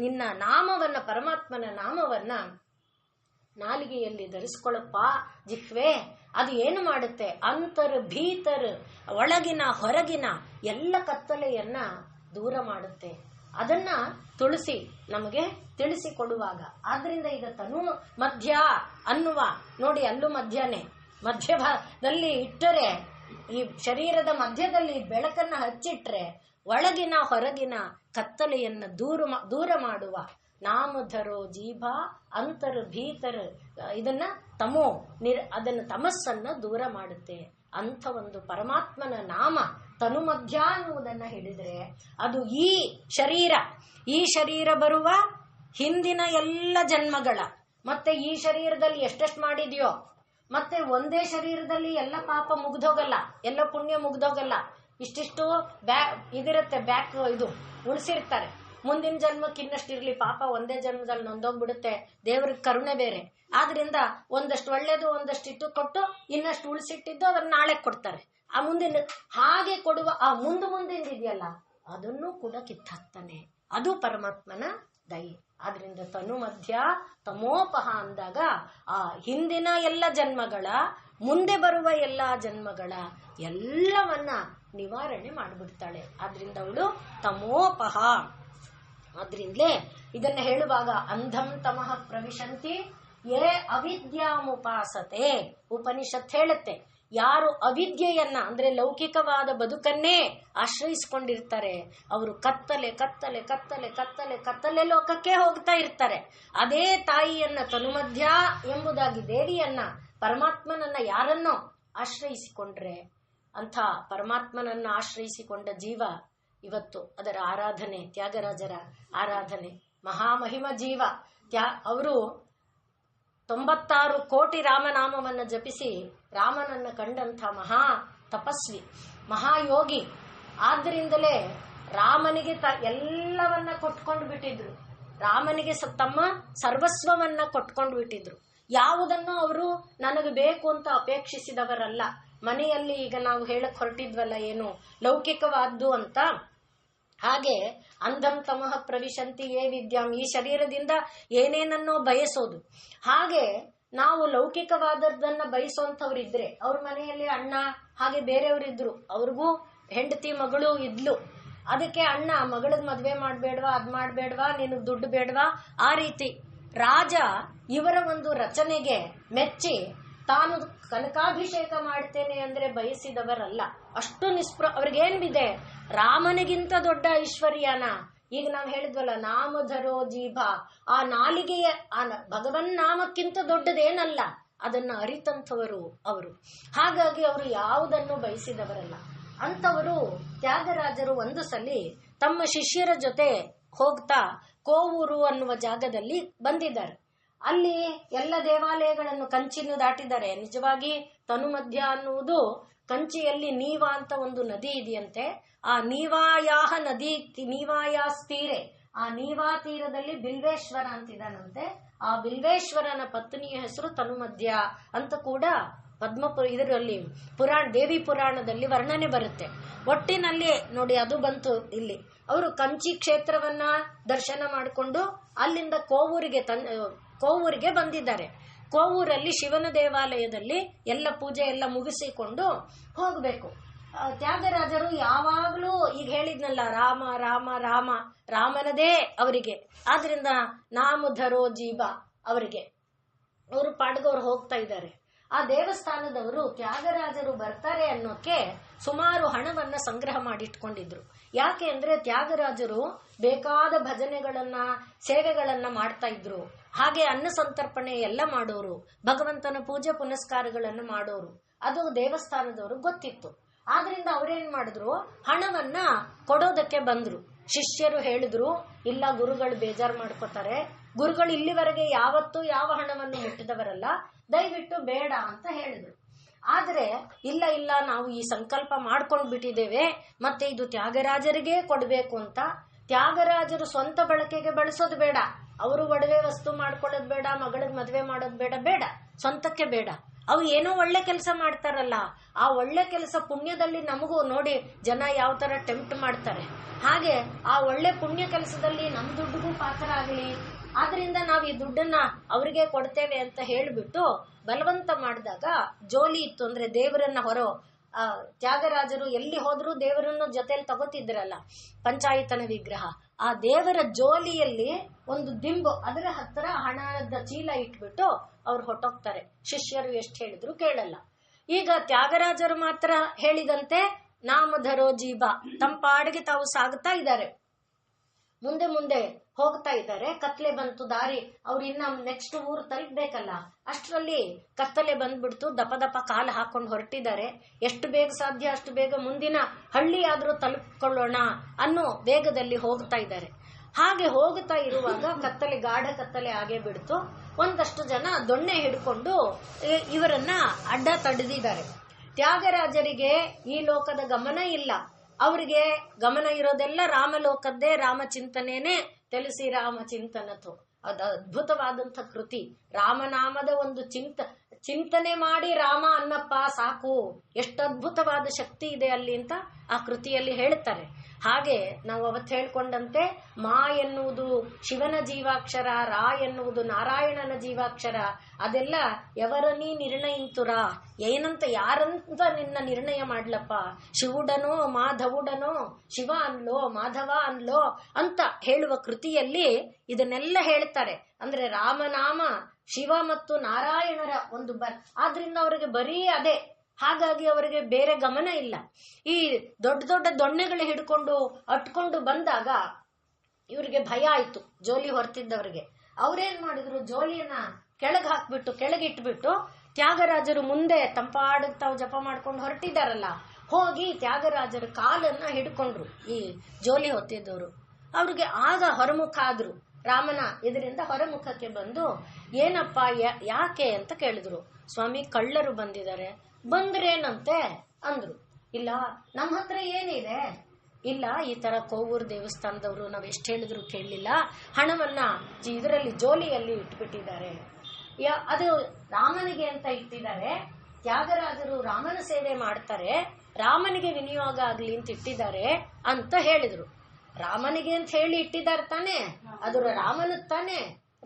ನಿನ್ನ ನಾಮವನ್ನ, ಪರಮಾತ್ಮನ ನಾಮವನ್ನ ನಾಲಿಗೆಯಲ್ಲಿ ಧರಿಸ್ಕೊಳ್ಳಪ್ಪ ಜಿಹ್ವೆ. ಅದು ಏನು ಮಾಡುತ್ತೆ, ಭೀತರ್ ಒಳಗಿನ ಹೊರಗಿನ ಎಲ್ಲ ಕತ್ತಲೆಯನ್ನ ದೂರ ಮಾಡುತ್ತೆ. ಅದನ್ನ ತುಳಸಿ ನಮಗೆ ತಿಳಿಸಿಕೊಡುವಾಗ, ಆದ್ರಿಂದ ಈಗ ತನು ಮಧ್ಯ ಅನ್ನುವ ನೋಡಿ, ಅಲ್ಲೂ ಮಧ್ಯನೇ, ಮಧ್ಯದಲ್ಲಿ ಇಟ್ಟರೆ, ಈ ಶರೀರದ ಮಧ್ಯದಲ್ಲಿ ಬೆಳಕನ್ನ ಹಚ್ಚಿಟ್ರೆ ಒಳಗಿನ ಹೊರಗಿನ ಕತ್ತಲೆಯನ್ನ ದೂರ ಮಾಡುವ ನಾಮಧರೋ ಜೀಭಾ ಭೀತರ್, ಇದನ್ನ ಅದನ್ನ ತಮಸ್ಸನ್ನ ದೂರ ಮಾಡುತ್ತೆ. ಅಂಥ ಒಂದು ಪರಮಾತ್ಮನ ನಾಮ ತನುಮಧ್ಯ ಅನ್ನುವುದನ್ನ ಹೇಳಿದ್ರೆ, ಅದು ಈ ಶರೀರ ಬರುವ ಹಿಂದಿನ ಎಲ್ಲ ಜನ್ಮಗಳ, ಮತ್ತೆ ಈ ಶರೀರದಲ್ಲಿ ಎಷ್ಟೆಷ್ಟು ಮಾಡಿದ್ಯೋ, ಮತ್ತೆ ಒಂದೇ ಶರೀರದಲ್ಲಿ ಎಲ್ಲ ಪಾಪ ಮುಗ್ದೋಗಲ್ಲ, ಎಲ್ಲ ಪುಣ್ಯ ಮುಗ್ದೋಗಲ್ಲ. ಇಷ್ಟಿಷ್ಟು ಇದಿರುತ್ತೆ, ಇದು ಉಳಿಸಿರ್ತಾರೆ. ಮುಂದಿನ ಜನ್ಮಕ್ಕೆ ಇನ್ನಷ್ಟಿರ್ಲಿ, ಪಾಪ ಒಂದೇ ಜನ್ಮದಲ್ಲಿ ನೊಂದೋಗ್ಬಿಡುತ್ತೆ, ದೇವ್ರಿಗೆ ಕರುಣೆ ಬೇರೆ. ಆದ್ರಿಂದ ಒಂದಷ್ಟು ಒಳ್ಳೇದು ಒಂದಷ್ಟಿಟ್ಟು ಕೊಟ್ಟು ಇನ್ನಷ್ಟು ಉಳಿಸಿಟ್ಟಿದ್ದು ಅದನ್ನ ನಾಳೆ ಕೊಡ್ತಾರೆ. ಆ ಮುಂದಿನ ಹಾಗೆ ಕೊಡುವ ಆ ಮುಂದಿಂದಿದೆಯಲ್ಲ, ಅದನ್ನು ಕೂಡ ಕಿತ್ತಾಕ್ತಾನೆ. ಅದು ಪರಮಾತ್ಮನ ದಯೆ. ಆದ್ರಿಂದ ತನು ಮಧ್ಯ ತಮೋಪಹ ಅಂದಾಗ ಆ ಹಿಂದಿನ ಎಲ್ಲ ಜನ್ಮಗಳ, ಮುಂದೆ ಬರುವ ಎಲ್ಲಾ ಜನ್ಮಗಳ ಎಲ್ಲವನ್ನ ನಿವಾರಣೆ ಮಾಡಿಬಿಡ್ತಾಳೆ. ಆದ್ರಿಂದ ಅವಳು ತಮೋಪಹ. ಆದ್ರಿಂದಲೇ ಇದನ್ನ ಹೇಳುವಾಗ ಅಂಧಂ ತಮಃ ಪ್ರವಿಶಂತಿ ಯೇ ಅವಿದ್ಯಾಮುಪಾಸತೆ, ಉಪನಿಷತ್ ಹೇಳುತ್ತೆ, ಯಾರು ಅವಿದ್ಯೆಯನ್ನ ಅಂದ್ರೆ ಲೌಕಿಕವಾದ ಬದುಕನ್ನೇ ಆಶ್ರಯಿಸಿಕೊಂಡಿರ್ತಾರೆ, ಅವರು ಕತ್ತಲೆ ಕತ್ತಲೆ ಕತ್ತಲೆ ಕತ್ತಲೆ ಕತ್ತಲೆ ಲೋಕಕ್ಕೆ ಹೋಗ್ತಾ ಇರ್ತಾರೆ. ಅದೇ ತಾಯಿಯನ್ನ ತನುಮಧ್ಯ ಎಂಬುದಾಗಿ ದೇವಿಯನ್ನ, ಪರಮಾತ್ಮನನ್ನ ಯಾರನ್ನೋ ಆಶ್ರಯಿಸಿಕೊಂಡ್ರೆ, ಅಂಥ ಪರಮಾತ್ಮನನ್ನ ಆಶ್ರಯಿಸಿಕೊಂಡ ಜೀವ ಇವತ್ತು ಅದರ ಆರಾಧನೆ, ತ್ಯಾಗರಾಜರ ಆರಾಧನೆ, ಮಹಾಮಹಿಮ ಜೀವ. ಅವರು 96 ಕೋಟಿ ರಾಮನಾಮವನ್ನು ಜಪಿಸಿ ರಾಮನನ್ನ ಕಂಡಂಥ ಮಹಾ ತಪಸ್ವಿ, ಮಹಾಯೋಗಿ. ಆದ್ದರಿಂದಲೇ ರಾಮನಿಗೆ ಎಲ್ಲವನ್ನ ಕೊಟ್ಕೊಂಡು ಬಿಟ್ಟಿದ್ರು, ರಾಮನಿಗೆ ತಮ್ಮ ಸರ್ವಸ್ವವನ್ನ ಕೊಟ್ಕೊಂಡು ಬಿಟ್ಟಿದ್ರು. ಯಾವುದನ್ನು ಅವರು ನನಗೆ ಬೇಕು ಅಂತ ಅಪೇಕ್ಷಿಸಿದವರಲ್ಲ. ಮನೆಯಲ್ಲಿ ಈಗ ನಾವು ಹೇಳಕ್ ಹೊರಟಿದ್ವಲ್ಲ, ಏನು ಲೌಕಿಕವಾದ್ದು ಅಂತ, ಹಾಗೆ ಅಂಧಂ ತಮಃ ಪ್ರವಿಶಂತಿ ಯೇ ವಿದ್ಯಾಂ, ಈ ಶರೀರದಿಂದ ಏನೇನನ್ನೋ ಬಯಸೋದು. ಹಾಗೆ ನಾವು ಲೌಕಿಕವಾದದ್ದನ್ನ ಬಯಸೋಂಥವ್ರಿದ್ರೆ, ಅವ್ರ ಮನೆಯಲ್ಲಿ ಅಣ್ಣ ಹಾಗೆ ಬೇರೆಯವರಿದ್ರು, ಅವ್ರಿಗೂ ಹೆಂಡತಿ ಮಗಳು ಇದ್ಲು. ಅದಕ್ಕೆ ಅಣ್ಣ ಮಗಳದ್ ಮದ್ವೆ ಮಾಡ್ಬೇಡ್ವಾ, ಅದ್ ಮಾಡ್ಬೇಡ್ವಾ, ನಿನಗ್ ದುಡ್ಡು ಬೇಡ್ವಾ, ಆ ರೀತಿ ರಾಜ ಇವರ ಒಂದು ರಚನೆಗೆ ಮೆಚ್ಚಿ ತಾನು ಕನಕಾಭಿಷೇಕ ಮಾಡ್ತೇನೆ ಅಂದ್ರೆ ಬಯಸಿದವರಲ್ಲ. ಅಷ್ಟು ಅವ್ರಿಗೇನಿದೆ, ರಾಮನಿಗಿಂತ ದೊಡ್ಡ ಐಶ್ವರ್ಯನ ಈಗ ನಾವು ಹೇಳಿದ್ವಲ್ಲ, ನಾಮಧರೋ ಜೀಭ, ಆ ನಾಲಿಗೆಯ ಭಗವನ್ ನಾಮಕ್ಕಿಂತ ದೊಡ್ಡದೇನಲ್ಲ, ಅದನ್ನ ಅರಿತಂಥವರು ಅವರು. ಹಾಗಾಗಿ ಅವರು ಯಾವುದನ್ನು ಬಯಸಿದವರಲ್ಲ. ಅಂತವರು ತ್ಯಾಗರಾಜರು ಒಂದು ಸಲಿ ತಮ್ಮ ಶಿಷ್ಯರ ಜೊತೆ ಹೋಗ್ತಾ ಕೋವೂರು ಅನ್ನುವ ಜಾಗದಲ್ಲಿ ಬಂದಿದ್ದಾರೆ. ಅಲ್ಲಿ ಎಲ್ಲ ದೇವಾಲಯಗಳನ್ನು ಕಂಚಿನ ದಾಟಿದ್ದಾರೆ. ನಿಜವಾಗಿ ತನುಮಧ್ಯ ಅನ್ನುವುದು ಕಂಚಿಯಲ್ಲಿ ನೀವಾ ಅಂತ ಒಂದು ನದಿ ಇದೆಯಂತೆ. ಆ ನೀವಾಯಾಹ ನದಿ, ನೀವಾಯಾಸ್ತೀರೆ, ಆ ನೀವಾ ತೀರದಲ್ಲಿ ಬಿಲ್ವೇಶ್ವರ ಅಂತಿದ್ದಾನಂತೆ. ಆ ಬಿಲ್ವೇಶ್ವರನ ಪತ್ನಿಯ ಹೆಸರು ತನುಮಧ್ಯ ಅಂತ ಕೂಡ ಇದರಲ್ಲಿ ದೇವಿ ಪುರಾಣದಲ್ಲಿ ವರ್ಣನೆ ಬರುತ್ತೆ. ಒಟ್ಟಿನಲ್ಲಿ ನೋಡಿ, ಅದು ಬಂತು ಇಲ್ಲಿ. ಅವರು ಕಂಚಿ ಕ್ಷೇತ್ರವನ್ನ ದರ್ಶನ ಮಾಡಿಕೊಂಡು ಅಲ್ಲಿಂದ ಕೋವೂರಿಗೆ ಬಂದಿದ್ದಾರೆ. ಕೋವೂರಲ್ಲಿ ಶಿವನ ದೇವಾಲಯದಲ್ಲಿ ಎಲ್ಲ ಪೂಜೆ ಎಲ್ಲ ಮುಗಿಸಿಕೊಂಡು ಹೋಗ್ಬೇಕು. ತ್ಯಾಗರಾಜರು ಯಾವಾಗ್ಲೂ ಈಗ ಹೇಳಿದ್ನಲ್ಲ, ರಾಮ ರಾಮ ರಾಮ, ರಾಮನದೇ ಅವರಿಗೆ. ಆದ್ರಿಂದ ನಾಮಧರೋ ಜೀವ ಅವರಿಗೆ, ಅವರು ಪಾಡ್ಗವ್ರು ಹೋಗ್ತಾ ಇದ್ದಾರೆ. ಆ ದೇವಸ್ಥಾನದವರು ತ್ಯಾಗರಾಜರು ಬರ್ತಾರೆ ಅನ್ನೋಕೆ ಸುಮಾರು ಹಣವನ್ನ ಸಂಗ್ರಹ ಮಾಡಿಟ್ಕೊಂಡಿದ್ರು. ಯಾಕೆ ಅಂದ್ರೆ ತ್ಯಾಗರಾಜರು ಬೇಕಾದ ಭಜನೆಗಳನ್ನ, ಸೇವೆಗಳನ್ನ ಮಾಡ್ತಾ ಇದ್ರು. ಹಾಗೆ ಅನ್ನ ಸಂತರ್ಪಣೆ ಎಲ್ಲ ಮಾಡೋರು, ಭಗವಂತನ ಪೂಜೆ ಪುನಸ್ಕಾರಗಳನ್ನು ಮಾಡೋರು. ಅದು ದೇವಸ್ಥಾನದವರು ಗೊತ್ತಿತ್ತು. ಆದ್ರಿಂದ ಅವ್ರೇನ್ ಮಾಡಿದ್ರು, ಹಣವನ್ನ ಕೊಡೋದಕ್ಕೆ ಬಂದ್ರು. ಶಿಷ್ಯರು ಹೇಳಿದ್ರು, ಇಲ್ಲ ಗುರುಗಳು ಬೇಜಾರು ಮಾಡ್ಕೋತಾರೆ, ಗುರುಗಳು ಇಲ್ಲಿವರೆಗೆ ಯಾವತ್ತೂ ಯಾವ ಹಣವನ್ನು ಮುಟ್ಟಿದವರಲ್ಲ, ದಯವಿಟ್ಟು ಬೇಡ ಅಂತ ಹೇಳಿದ್ರು. ಆದ್ರೆ ಇಲ್ಲ ಇಲ್ಲ, ನಾವು ಈ ಸಂಕಲ್ಪ ಮಾಡ್ಕೊಂಡ್ ಬಿಟ್ಟಿದ್ದೇವೆ, ಮತ್ತೆ ಇದು ತ್ಯಾಗರಾಜರಿಗೆ ಕೊಡ್ಬೇಕು ಅಂತ. ತ್ಯಾಗರಾಜರು ಸ್ವಂತ ಬಳಕೆಗೆ ಬಳಸೋದು ಬೇಡ, ಅವರು ಒಡವೆ ವಸ್ತು ಮಾಡ್ಕೊಳ್ಳೋದು ಬೇಡ, ಮಗಳಿಗೆ ಮದುವೆ ಮಾಡೋದು ಬೇಡ, ಬೇಡ ಸ್ವಂತಕ್ಕೆ ಬೇಡ. ಅವು ಏನೋ ಒಳ್ಳೆ ಕೆಲಸ ಮಾಡ್ತಾರಲ್ಲ, ಆ ಒಳ್ಳೆ ಕೆಲಸ ಪುಣ್ಯದಲ್ಲಿ ನಮಗೂ ನೋಡಿ ಜನ ಯಾವ ತರ ಟೆಂಪ್ಟ್ ಮಾಡ್ತಾರೆ, ಹಾಗೆ ಆ ಒಳ್ಳೆ ಪುಣ್ಯ ಕೆಲಸದಲ್ಲಿ ನಮ್ ದುಡ್ಡಿಗೂ ಪಾತ್ರ ಆಗಲಿ, ಆದ್ರಿಂದ ನಾವು ಈ ದುಡ್ಡನ್ನ ಅವರಿಗೆ ಕೊಡ್ತೇವೆ ಅಂತ ಹೇಳ್ಬಿಟ್ಟು ಬಲವಂತ ಮಾಡಿದಾಗ ಜೋಲಿ ಇತ್ತು. ಅಂದ್ರೆ ದೇವರನ್ನ ತ್ಯಾಗರಾಜರು ಎಲ್ಲಿ ಹೋದ್ರೂ ದೇವರನ್ನು ಜೊತೆಲಿ ತಗೋತಿದ್ರಲ್ಲ, ಪಂಚಾಯತನ ವಿಗ್ರಹ, ಆ ದೇವರ ಜೋಲಿಯಲ್ಲಿ ಒಂದು ದಿಂಬು, ಅದರ ಹತ್ತಿರ ಹಣದ ಚೀಲ ಇಟ್ಬಿಟ್ಟು ಅವ್ರು ಹೊಟ್ಟೋಗ್ತಾರೆ. ಶಿಷ್ಯರು ಎಷ್ಟು ಹೇಳಿದ್ರು ಕೇಳಲ್ಲ. ಈಗ ತ್ಯಾಗರಾಜರು ಮಾತ್ರ ಹೇಳಿದಂತೆ ನಾಮಧರೋ ಜೀಬ ತಂಪಾಡಿಗೆ ತಾವು ಸಾಗುತ್ತಾ ಇದ್ದಾರೆ. ಮುಂದೆ ಮುಂದೆ ಹೋಗ್ತಾ ಇದ್ದಾರೆ. ಕತ್ಲೆ ಬಂತು, ದಾರಿ ಅವ್ರು ಇನ್ನ ನೆಕ್ಸ್ಟ್ ಊರು ತಲುಪಬೇಕಲ್ಲ, ಅಷ್ಟರಲ್ಲಿ ಕತ್ತಲೆ ಬಂದ್ಬಿಡ್ತು. ದಪ ದಪ ಕಾಲು ಹಾಕೊಂಡು ಹೊರಟಿದ್ದಾರೆ. ಎಷ್ಟು ಬೇಗ ಸಾಧ್ಯ ಅಷ್ಟು ಬೇಗ ಮುಂದಿನ ಹಳ್ಳಿ ಆದ್ರೂ ತಲುಪಿಕೊಳ್ಳೋಣ ಅನ್ನೋ ವೇಗದಲ್ಲಿ ಹೋಗ್ತಾ ಇದ್ದಾರೆ. ಹಾಗೆ ಹೋಗ್ತಾ ಇರುವಾಗ ಕತ್ತಲೆ, ಗಾಢ ಕತ್ತಲೆ ಆಗೇ ಬಿಡ್ತು. ಒಂದಷ್ಟು ಜನ ದೊಣ್ಣೆ ಹಿಡ್ಕೊಂಡು ಇವರನ್ನ ಅಡ್ಡ ತಡೆದಿದ್ದಾರೆ. ತ್ಯಾಗರಾಜರಿಗೆ ಈ ಲೋಕದ ಗಮನ ಇಲ್ಲ, ಅವರಿಗೆ ಗಮನ ಇರೋದೆಲ್ಲ ರಾಮಲೋಕದ್ದೇ, ರಾಮಚಿಂತನೇನೆ. ತಿಳಿಸಿ ರಾಮಚಿಂತನತು, ಅದು ಅದ್ಭುತವಾದಂಥ ಕೃತಿ. ರಾಮನಾಮದ ಒಂದು ಚಿಂತನೆ ಮಾಡಿ ರಾಮ ಅನ್ನಪ್ಪ ಸಾಕು, ಎಷ್ಟು ಅದ್ಭುತವಾದ ಶಕ್ತಿ ಇದೆ ಅಲ್ಲಿ ಅಂತ ಆ ಕೃತಿಯಲ್ಲಿ ಹೇಳ್ತಾರೆ. ಹಾಗೆ ನಾವು ಅವತ್ತು ಹೇಳ್ಕೊಂಡಂತೆ ಮಾ ಎನ್ನುವುದು ಶಿವನ ಜೀವಾಕ್ಷರ, ರಾ ಎನ್ನುವುದು ನಾರಾಯಣನ ಜೀವಾಕ್ಷರ. ಅದೆಲ್ಲ ಯವರನೀ ನಿರ್ಣಯಿಂತುರ, ಏನಂತ ಯಾರಂತ ನಿನ್ನ ನಿರ್ಣಯ ಮಾಡ್ಲಪ್ಪ, ಶಿವುಡನೋ ಮಾಧವುಡನೋ, ಶಿವ ಅನ್ಲೋ ಮಾಧವ ಅನ್ಲೋ ಅಂತ ಹೇಳುವ ಕೃತಿಯಲ್ಲಿ ಇದನ್ನೆಲ್ಲ ಹೇಳ್ತಾರೆ. ಅಂದ್ರೆ ರಾಮನಾಮ ಶಿವ ಮತ್ತು ನಾರಾಯಣರ ಒಂದು ಆದ್ರಿಂದ ಅವರಿಗೆ ಬರೀ ಅದೇ. ಹಾಗಾಗಿ ಅವರಿಗೆ ಬೇರೆ ಗಮನ ಇಲ್ಲ. ಈ ದೊಡ್ಡ ದೊಡ್ಡ ದೊಣ್ಣೆಗಳು ಹಿಡ್ಕೊಂಡು ಅಟ್ಕೊಂಡು ಬಂದಾಗ ಇವರಿಗೆ ಭಯ ಆಯ್ತು, ಜೋಲಿ ಹೊರತಿದ್ದವರಿಗೆ. ಅವ್ರೇನ್ ಮಾಡಿದ್ರು, ಜೋಲಿಯನ್ನ ಕೆಳಗಿಟ್ಬಿಟ್ಟು ತ್ಯಾಗರಾಜರು ಮುಂದೆ ತಂಪಾಡಕ್ ತಾವು ಜಪ ಮಾಡ್ಕೊಂಡು ಹೊರಟಿದಾರಲ್ಲ, ಹೋಗಿ ತ್ಯಾಗರಾಜರ ಕಾಲನ್ನ ಹಿಡ್ಕೊಂಡ್ರು ಈ ಜೋಲಿ ಹೊತ್ತಿದ್ದವರು. ಅವ್ರಿಗೆ ಆಗ ಹೊರಮುಖ ಆದ್ರು. ರಾಮನ ಇದರಿಂದ ಹೊರಮುಖಕ್ಕೆ ಬಂದು, ಏನಪ್ಪ ಯಾಕೆ ಅಂತ ಕೇಳಿದ್ರು. ಸ್ವಾಮಿ, ಕಳ್ಳರು ಬಂದಿದ್ದಾರೆ. ಬಂದ್ರೇನಂತೆ ಅಂದ್ರು. ಇಲ್ಲ, ನಮ್ಮ ಹತ್ರ ಏನಿದೆ, ಇಲ್ಲ ಈ ತರ ಕೋವೂರು ದೇವಸ್ಥಾನದವರು ನಾವ್ ಎಷ್ಟು ಹೇಳಿದ್ರು ಕೇಳಲಿಲ್ಲ, ಹಣವನ್ನ ಇದರಲ್ಲಿ ಜೋಲಿಯಲ್ಲಿ ಇಟ್ಬಿಟ್ಟಿದ್ದಾರೆ. ಅದು ರಾಮನಿಗೆ ಅಂತ ಇಟ್ಟಿದ್ದಾರೆ. ತ್ಯಾಗರಾಜರು ರಾಮನ ಸೇವೆ ಮಾಡ್ತಾರೆ, ರಾಮನಿಗೆ ವಿನಿಯೋಗ ಆಗ್ಲಿ ಅಂತ ಇಟ್ಟಿದ್ದಾರೆ ಅಂತ ಹೇಳಿದ್ರು. ರಾಮನಿಗೆ ಅಂತ ಹೇಳಿ ಇಟ್ಟಿದ್ದಾರೆ ತಾನೆ, ಅದು ರಾಮನ ತಾನೆ.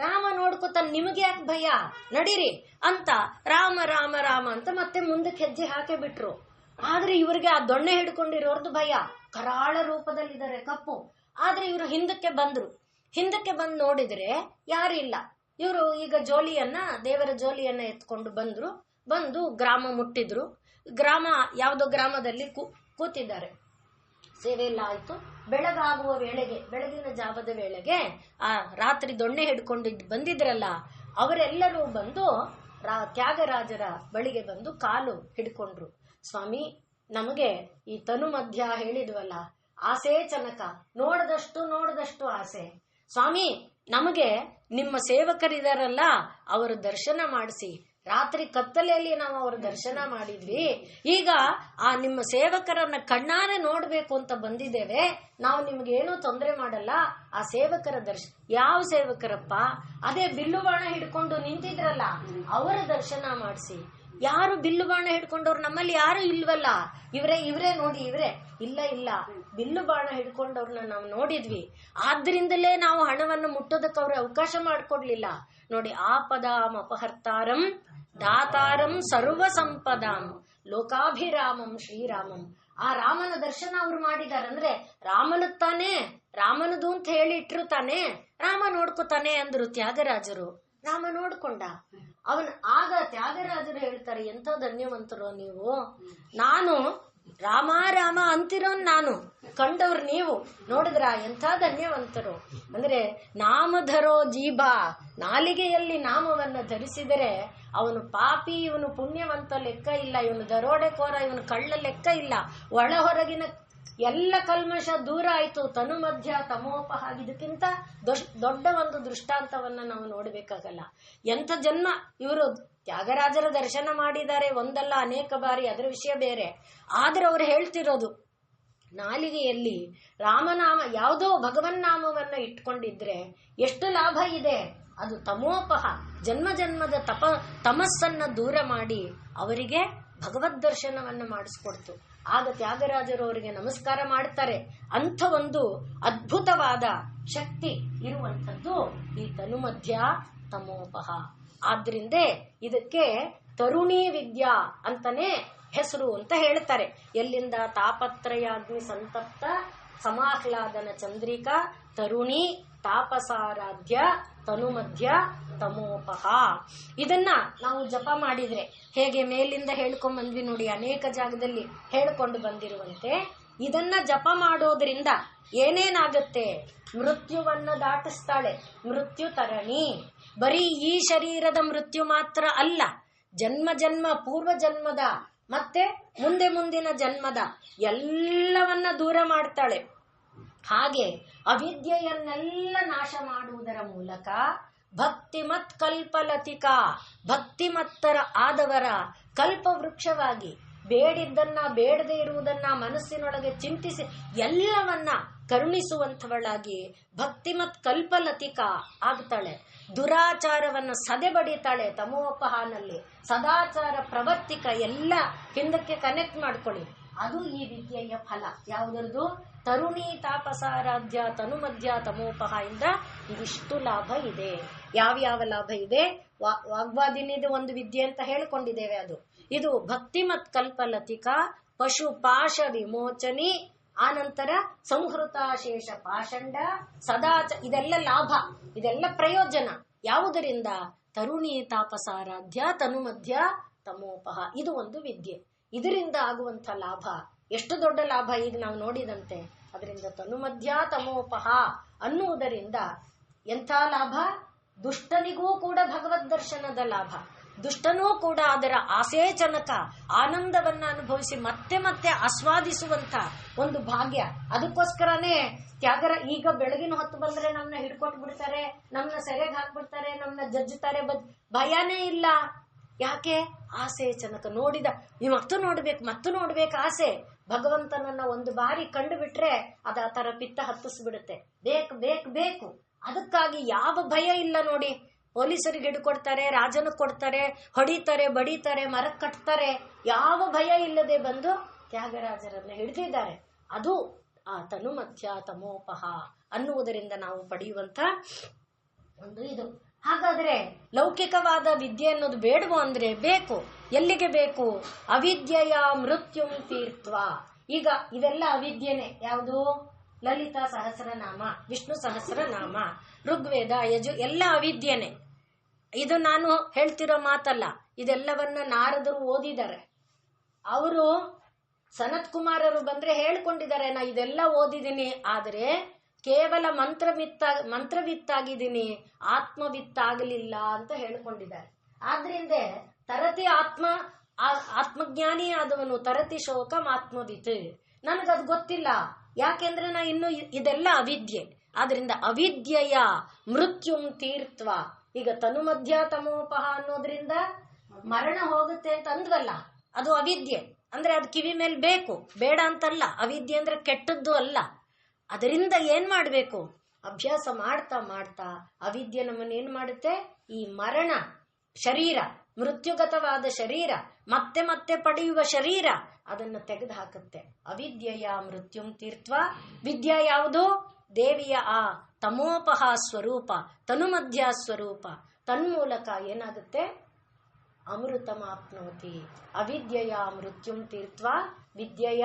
ರಾಮ ನೋಡ್ಕೊತಾನೆ, ನಿಮಗೆ ಯಾಕೆ ಭಯ, ನಡೀರಿ ಅಂತ ರಾಮ ರಾಮ ರಾಮ ಅಂತ ಮತ್ತೆ ಮುಂದಕ್ಕೆ ಹೆಜ್ಜೆ ಹಾಕಿ ಬಿಟ್ರು. ಆದ್ರೆ ಇವ್ರಿಗೆ ಆ ದೊಣ್ಣೆ ಹಿಡ್ಕೊಂಡಿರೋರ್ದು ಭಯ. ಕರಾಳ ರೂಪದಲ್ಲಿದ್ದಾರೆ, ಕಪ್ಪು. ಆದ್ರೆ ಇವರು ಹಿಂದಕ್ಕೆ ಬಂದ್ರು. ಹಿಂದಕ್ಕೆ ಬಂದು ನೋಡಿದ್ರೆ ಯಾರು ಇಲ್ಲ. ಇವರು ಈಗ ದೇವರ ಜೋಲಿಯನ್ನ ಎತ್ಕೊಂಡು ಬಂದು ಗ್ರಾಮ ಮುಟ್ಟಿದ್ರು. ಯಾವುದೋ ಗ್ರಾಮದಲ್ಲಿ ಕೂತಿದ್ದಾರೆ. ಸೇವೆ ಎಲ್ಲ ಆಯ್ತು. ಬೆಳಗಾಗುವ ವೇಳೆಗೆ, ಬೆಳಗಿನ ಜಾವದ ವೇಳೆಗೆ ಆ ರಾತ್ರಿ ದೊಣ್ಣೆ ಹಿಡ್ಕೊಂಡು ಬಂದಿದ್ರಲ್ಲ ಅವರೆಲ್ಲರೂ ಬಂದು ತ್ಯಾಗರಾಜರ ಬಳಿಗೆ ಬಂದು ಕಾಲು ಹಿಡ್ಕೊಂಡ್ರು. ಸ್ವಾಮಿ, ನಮಗೆ ಈ ತನು ಮಧ್ಯ ಹೇಳಿದ್ವಲ್ಲ, ಆಸೆ ಚನಕ, ನೋಡದಷ್ಟು ಆಸೆ. ಸ್ವಾಮಿ, ನಮಗೆ ನಿಮ್ಮ ಸೇವಕರಿದಾರಲ್ಲ ಅವರ ದರ್ಶನ ಮಾಡಿಸಿ. ರಾತ್ರಿ ಕತ್ತಲೆಯಲ್ಲಿ ನಾವು ಅವರ ದರ್ಶನ ಮಾಡಿದ್ವಿ. ಈಗ ಆ ನಿಮ್ಮ ಸೇವಕರನ್ನ ಕಣ್ಣಾರೆ ನೋಡ್ಬೇಕು ಅಂತ ಬಂದಿದ್ದೇವೆ. ನಾವು ನಿಮ್ಗೇನೂ ತೊಂದರೆ ಮಾಡಲ್ಲ. ಆ ಸೇವಕರ ಯಾವ ಸೇವಕರಪ್ಪ? ಅದೇ ಬಿಲ್ಲು ಬಾಣ ಹಿಡ್ಕೊಂಡು ನಿಂತಿದ್ರಲ್ಲ ಅವರ ದರ್ಶನ ಮಾಡಿಸಿ. ಯಾರು ಬಿಲ್ಲು ಬಾಣ ಹಿಡ್ಕೊಂಡವ್ರು? ನಮ್ಮಲ್ಲಿ ಯಾರು ಇಲ್ವಲ್ಲ. ಇವರೇ ನೋಡಿ, ಇಲ್ಲ ಬಿಲ್ಲು ಬಾಣ ಹಿಡ್ಕೊಂಡವ್ರನ್ನ ನಾವು ನೋಡಿದ್ವಿ. ಆದ್ರಿಂದಲೇ ನಾವು ಹಣವನ್ನು ಮುಟ್ಟೋದಕ್ಕೆ ಅವ್ರ ಅವಕಾಶ ಮಾಡಿಕೊಡ್ಲಿಲ್ಲ. ನೋಡಿ, ಆಪದಾಂ ಅಪಹರ್ತಾರಂ ದಾತಾರಂ ಸರ್ವ ಸಂಪದಾಂ ಲೋಕಾಭಿರಾಮಂ ಶ್ರೀರಾಮಂ. ಆ ರಾಮನ ದರ್ಶನ ಅವ್ರು ಮಾಡಿದಾರಂದ್ರೆ ರಾಮನದು ಅಂತ ಹೇಳಿ ಇಟ್ರು ತಾನೆ, ರಾಮ ನೋಡ್ಕೋತಾನೆ ಅಂದ್ರು ತ್ಯಾಗರಾಜರು. ರಾಮ ನೋಡ್ಕೊಂಡ. ಆಗ ತ್ಯಾಗರಾಜರು ಹೇಳ್ತಾರೆ, ಎಂಥ ಧನ್ಯವಂತರು ನೀವು. ನಾನು ರಾಮ ಅಂತಿರೋನ್ ನಾನು, ಕಂಡವ್ರು ನೀವು. ನೋಡಿದ್ರ ಎಂಥ ಧನ್ಯವಂತರು. ಅಂದ್ರೆ ನಾಮಧರೋ ಜೀಭ, ನಾಲಿಗೆಯಲ್ಲಿ ನಾಮವನ್ನು ಧರಿಸಿದರೆ ಅವನು ಪಾಪಿ, ಇವನು ಪುಣ್ಯವಂತ ಲೆಕ್ಕ ಇಲ್ಲ, ಇವನು ದರೋಡೆಕೋರ, ಇವನು ಕಳ್ಳ ಲೆಕ್ಕ ಇಲ್ಲ. ಒಳ ಹೊರಗಿನ ಎಲ್ಲ ಕಲ್ಮಶ ದೂರ ಆಯ್ತು. ತನು ಮಧ್ಯ ತಮೋಪಹ. ಇದಕ್ಕಿಂತ ದೊಡ್ಡ ಒಂದು ದೃಷ್ಟಾಂತವನ್ನ ನಾವು ನೋಡ್ಬೇಕಾಗಲ್ಲ. ಎಂಥ ಜನ್ಮ ಇವರು ತ್ಯಾಗರಾಜರ ದರ್ಶನ ಮಾಡಿದ್ದಾರೆ, ಒಂದಲ್ಲ ಅನೇಕ ಬಾರಿ, ಅದರ ವಿಷಯ ಬೇರೆ. ಆದ್ರೆ ಅವ್ರು ಹೇಳ್ತಿರೋದು, ನಾಲಿಗೆಯಲ್ಲಿ ರಾಮನಾಮ, ಯಾವುದೋ ಭಗವನ್ನಾಮವನ್ನ ಇಟ್ಕೊಂಡಿದ್ರೆ ಎಷ್ಟು ಲಾಭ ಇದೆ. ಅದು ತಮೋಪಹ, ಜನ್ಮದ ತಮಸ್ಸನ್ನ ದೂರ ಮಾಡಿ ಅವರಿಗೆ ಭಗವದ್ ದರ್ಶನವನ್ನ ಮಾಡಿಸ್ಕೊಡ್ತು. ಆಗ ತ್ಯಾಗರಾಜರು ಅವರಿಗೆ ನಮಸ್ಕಾರ ಮಾಡ್ತಾರೆ. ಅಂಥ ಒಂದು ಅದ್ಭುತವಾದ ಶಕ್ತಿ ಇರುವಂಥದ್ದು ಈ ತನುಮಧ್ಯ ತಮೋಪಹ. ಆದ್ರಿಂದ ಇದಕ್ಕೆ ತರುಣಿ ವಿದ್ಯಾ ಅಂತಾನೆ ಹೆಸರು ಅಂತ ಹೇಳ್ತಾರೆ. ಎಲ್ಲಿಂದ? ತಾಪತ್ರಯಾಗ್ನಿ ಸಂತಪ್ತ ಸಮಾಹ್ಲಾದನ ಚಂದ್ರಿಕಾ ತರುಣಿ ತಾಪಸಾರಾಧ್ಯ ತನುಮಧ್ಯ ತಮೋಪಹ. ಇದನ್ನ ನಾವು ಜಪ ಮಾಡಿದ್ರೆ ಹೇಗೆ ಮೇಲಿಂದ ಹೇಳ್ಕೊಂಡ್ ಬಂದ್ವಿ ನೋಡಿ, ಅನೇಕ ಜಾಗದಲ್ಲಿ ಹೇಳ್ಕೊಂಡು ಬಂದಿರುವಂತೆ ಇದನ್ನ ಜಪ ಮಾಡೋದ್ರಿಂದ ಏನೇನಾಗುತ್ತೆ? ಮೃತ್ಯುವನ್ನ ದಾಟಿಸ್ತಾಳೆ ಮೃತ್ಯು ತರಣಿ. ಬರೀ ಈ ಶರೀರದ ಮೃತ್ಯು ಮಾತ್ರ ಅಲ್ಲ, ಜನ್ಮ ಪೂರ್ವ ಜನ್ಮದ ಮತ್ತೆ ಮುಂದಿನ ಜನ್ಮದ ಎಲ್ಲವನ್ನ ದೂರ ಮಾಡ್ತಾಳೆ. ಹಾಗೆ ಅವಿದ್ಯೆಯನ್ನೆಲ್ಲ ನಾಶ ಮಾಡುವುದರ ಮೂಲಕ ಭಕ್ತಿಮತ್ ಕಲ್ಪಲತಿಕಾ, ಭಕ್ತಿಮತ್ತರ ಆದವರ ಕಲ್ಪವೃಕ್ಷವಾಗಿ ಬೇಡಿದ್ದನ್ನ ಬೇಡದೆ ಇರುವುದನ್ನ ಮನಸ್ಸಿನೊಳಗೆ ಚಿಂತಿಸಿ ಎಲ್ಲವನ್ನ ಕರುಣಿಸುವಂಥವಳಾಗಿ ಭಕ್ತಿಮತ್ ಕಲ್ಪಲತಿಕಾ ಆಗ್ತಾಳೆ. ದುರಾಚಾರವನ್ನು ಸದೆಬಡಿತಾಳೆ ತಮೋಪಹಾನಲ್ಲಿ. ಸದಾಚಾರ ಪ್ರವರ್ತಿಕ ಎಲ್ಲ ಹಿಂದಕ್ಕೆ ಕನೆಕ್ಟ್ ಮಾಡ್ಕೊಳ್ಳಿ. ಅದು ಈ ವಿದ್ಯೆಯ ಫಲ. ಯಾವುದರದು? ತರುಣಿ ತಾಪಸಾರಾಧ್ಯ ತನುಮಧ್ಯ ತಮೋಪಹ ಇಂದ ಇದಿಷ್ಟು ಲಾಭ ಇದೆ. ಯಾವ ಲಾಭ ಇದೆ? ವಾಗ್ವಾದಿನಿದು ಒಂದು ವಿದ್ಯೆ ಅಂತ ಹೇಳ್ಕೊಂಡಿದ್ದೇವೆ. ಇದು ಭಕ್ತಿಮತ್ ಕಲ್ಪಲತಿಕಾ, ಪಶು ಪಾಶ ವಿಮೋಚನಿ, ಆನಂತರ ಸಂಹೃತಾಶೇಷ ಪಾಷಂಡ, ಇದೆಲ್ಲ ಲಾಭ, ಇದೆಲ್ಲ ಪ್ರಯೋಜನ. ಯಾವುದರಿಂದ? ತರುಣಿ ತಾಪಸಾರಾಧ್ಯ ತನುಮಧ್ಯ ತಮೋಪಹ. ಇದು ಒಂದು ವಿದ್ಯೆ. ಇದರಿಂದ ಆಗುವಂಥ ಲಾಭ ಎಷ್ಟು ದೊಡ್ಡ ಲಾಭ ಈಗ ನಾವು ನೋಡಿದಂತೆ. ಅದರಿಂದ ತನುಮಧ್ಯ ತಮೋಪಹ ಅನ್ನುವುದರಿಂದ ಎಂಥ ಲಾಭ? ದುಷ್ಟನಿಗೂ ಕೂಡ ಭಗವದ್ ದರ್ಶನದ ಲಾಭ. ದುಷ್ಟನೂ ಕೂಡ ಅದರ ಆಸೇಚನಕ ಆನಂದವನ್ನ ಅನುಭವಿಸಿ ಮತ್ತೆ ಆಸ್ವಾದಿಸುವಂತ ಒಂದು ಭಾಗ್ಯ. ಅದಕ್ಕೋಸ್ಕರನೇ ತ್ಯಾಗರ ಈಗ ಬೆಳಗಿನ ಹೊತ್ತು ಬಂದ್ರೆ ನಮ್ನ ಹಿಡ್ಕೊಟ್ಟು ಬಿಡ್ತಾರೆ, ನಮ್ನ ಸೆರೆಗೆ ಹಾಕ್ಬಿಡ್ತಾರೆ, ನಮ್ನ ಜಜ್ಜುತ್ತಾರೆ, ಭಯನೇ ಇಲ್ಲ. ಯಾಕೆ? ಆಸೇಚನಕ. ನೋಡಿದ ಮತ್ತು ನೋಡ್ಬೇಕು ಆಸೆ. ಭಗವಂತನನ್ನ ಒಂದು ಬಾರಿ ಕಂಡು ಬಿಟ್ರೆ ಅದ ಆ ತರ ಪಿತ್ತ ಹತ್ತಿಸ್ಬಿಡುತ್ತೆ. ಬೇಕು. ಅದಕ್ಕಾಗಿ ಯಾವ ಭಯ ಇಲ್ಲ ನೋಡಿ. ಪೊಲೀಸರಿಗೆ ಹಿಡ್ಕೊಡ್ತಾರೆ, ರಾಜನ ಕೊಡ್ತಾರೆ, ಹೊಡಿತಾರೆ, ಬಡಿತಾರೆ, ಮರಕ್ಕೆ ಕಟ್ತಾರೆ. ಯಾವ ಭಯ ಇಲ್ಲದೆ ಬಂದು ತ್ಯಾಗರಾಜರನ್ನ ಹಿಡಿದಿದ್ದಾರೆ. ಅದು ಆ ತನುಮಧ್ಯ ತಮೋಪಹ ಅನ್ನುವುದರಿಂದ ನಾವು ಪಡೆಯುವಂತ ಒಂದು ಇದು. ಹಾಗಾದ್ರೆ ಲೌಕಿಕವಾದ ವಿದ್ಯೆ ಅನ್ನೋದು ಬೇಡವೋ ಅಂದ್ರೆ ಬೇಕು. ಎಲ್ಲಿಗೆ ಬೇಕು? ಅವಿದ್ಯೆಯ ಮೃತ್ಯುಂ ತೀರ್ತ್ವ. ಈಗ ಇದೆಲ್ಲ ಅವಿದ್ಯೆನೆ. ಯಾವುದು? ಲಲಿತಾ ಸಹಸ್ರನಾಮ, ವಿಷ್ಣು ಸಹಸ್ರನಾಮ, ಋಗ್ವೇದ, ಯಜು ಎಲ್ಲ ಅವಿದ್ಯೆನೆ. ಇದು ನಾನು ಹೇಳ್ತಿರೋ ಮಾತಲ್ಲ. ಇದೆಲ್ಲವನ್ನ ನಾರದರು ಓದಿದ್ದಾರೆ. ಅವರು ಸನತ್ ಕುಮಾರರು ಬಂದ್ರೆ ಹೇಳ್ಕೊಂಡಿದ್ದಾರೆ, ನಾ ಇದೆಲ್ಲ ಓದಿದ್ದೀನಿ, ಆದರೆ ಕೇವಲ ಮಂತ್ರವಿತ್ತಾಗಿದ್ದೀನಿ, ಆತ್ಮವಿತ್ತಾಗಲಿಲ್ಲ ಅಂತ ಹೇಳ್ಕೊಂಡಿದ್ದಾರೆ. ಆದ್ರಿಂದ ತರತಿ ಆತ್ಮಜ್ಞಾನಿ ಆದವನು ತರತಿ ಶೋಕಂ ಆತ್ಮವಿತ್. ನನಗದು ಗೊತ್ತಿಲ್ಲ, ಯಾಕೆಂದ್ರೆ ನಾ ಇನ್ನು ಇದೆಲ್ಲ ಅವಿದ್ಯೆ. ಆದ್ರಿಂದ ಅವಿದ್ಯೆಯ ಮೃತ್ಯುಂ ತೀರ್ತ್ವ. ಈಗ ತನುಮಧ್ಯ ತಮೋಪಹ ಅನ್ನೋದ್ರಿಂದ ಮರಣ ಹೋಗುತ್ತೆ ಅಂತ ಅಂದ್ವಲ್ಲ, ಅದು ಅವಿದ್ಯೆ. ಅಂದ್ರೆ ಅದು ಕಿವಿ ಮೇಲೆ ಬೇಕು, ಬೇಡ ಅಂತಲ್ಲ. ಅವಿದ್ಯೆ ಅಂದ್ರೆ ಕೆಟ್ಟದ್ದು ಅಲ್ಲ. ಅದರಿಂದ ಏನ್ ಮಾಡ್ಬೇಕು? ಅಭ್ಯಾಸ ಮಾಡ್ತಾ ಮಾಡ್ತಾ ಅವಿದ್ಯೆ ನಮ್ಮನ್ನೇನ್ ಮಾಡುತ್ತೆ? ಈ ಮರಣ ಶರೀರ, ಮೃತ್ಯುಗತವಾದ ಶರೀರ, ಮತ್ತೆ ಮತ್ತೆ ಪಡೆಯುವ ಶರೀರ, ಅದನ್ನ ತೆಗೆದು ಹಾಕುತ್ತೆ. ಅವಿದ್ಯೆಯ ಮೃತ್ಯುಂ ತೀರ್ತ್ವ. ವಿದ್ಯಾ ಯಾವುದು? ದೇವಿಯ ಆ ತಮೋಪಹ ಸ್ವರೂಪ, ತನುಮಧ್ಯ ಸ್ವರೂಪ. ತನ್ಮೂಲಕ ಏನಾಗುತ್ತೆ? ಅಮೃತಮಾಪ್ನೋತಿ. ಅವಿದ್ಯೆಯ ಮೃತ್ಯುಂ ತೀರ್ತ್ವ ವಿದ್ಯೆಯ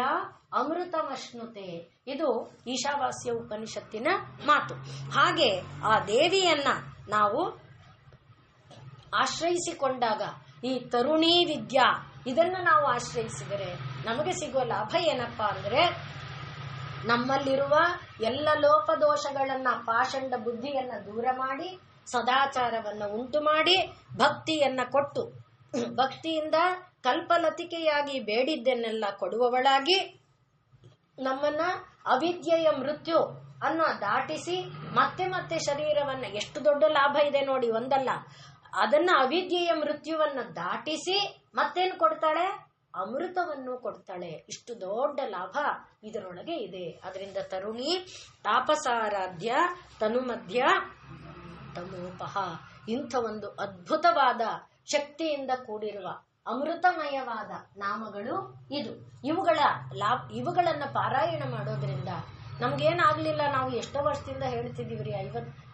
ಅಮೃತಮಶ್ನುತೆ. ಇದು ಈಶಾವಾಸ್ಯ ಉಪನಿಷತ್ತಿನ ಮಾತು. ಹಾಗೆ ಆ ದೇವಿಯನ್ನ ನಾವು ಆಶ್ರಯಿಸಿಕೊಂಡಾಗ, ಈ ತರುಣೀ ವಿದ್ಯಾ ಇದನ್ನ ನಾವು ಆಶ್ರಯಿಸಿದರೆ ನಮಗೆ ಸಿಗುವ ಲಾಭ ಏನಪ್ಪಾ ಅಂದ್ರೆ, ನಮ್ಮಲ್ಲಿರುವ ಎಲ್ಲ ಲೋಪದೋಷಗಳನ್ನ, ಪಾಷಂಡ ಬುದ್ಧಿಯನ್ನ ದೂರ ಮಾಡಿ, ಸದಾಚಾರವನ್ನ ಉಂಟು ಮಾಡಿ, ಭಕ್ತಿಯನ್ನ ಕೊಟ್ಟು, ಭಕ್ತಿಯಿಂದ ಕಲ್ಪಲತಿಕೆಯಾಗಿ ಬೇಡಿದ್ದನ್ನೆಲ್ಲ ಕೊಡುವವಳಾಗಿ, ನಮ್ಮನ್ನ ಅವಿದ್ಯೆಯ ಮೃತ್ಯು ಅನ್ನ ದಾಟಿಸಿ ಮತ್ತೆ ಮತ್ತೆ ಶರೀರವನ್ನ, ಎಷ್ಟು ದೊಡ್ಡ ಲಾಭ ಇದೆ ನೋಡಿ, ಒಂದಲ್ಲ, ಅದನ್ನ ಅವಿದ್ಯೆಯ ಮೃತ್ಯುವನ್ನ ದಾಟಿಸಿ ಮತ್ತೇನು ಕೊಡ್ತಾಳೆ? ಅಮೃತವನ್ನು ಕೊಡ್ತಾಳೆ. ಇಷ್ಟು ದೊಡ್ಡ ಲಾಭ ಇದರೊಳಗೆ ಇದೆ. ಅದರಿಂದ ತರುಣಿ, ತಾಪಸಾರಾಧ್ಯ, ತನುಮಧ್ಯ ತಮೋಪಹ, ಇಂಥ ಒಂದು ಅದ್ಭುತವಾದ ಶಕ್ತಿಯಿಂದ ಕೂಡಿರುವ ಅಮೃತಮಯವಾದ ನಾಮಗಳು ಇದು. ಇವುಗಳನ್ನ ಪಾರಾಯಣ ಮಾಡೋದ್ರಿಂದ ನಮ್ಗೇನಾಗ್ಲಿಲ್ಲ. ನಾವು ಎಷ್ಟೋ ವರ್ಷದಿಂದ ಹೇಳ್ತಿದೀವ್ರಿ,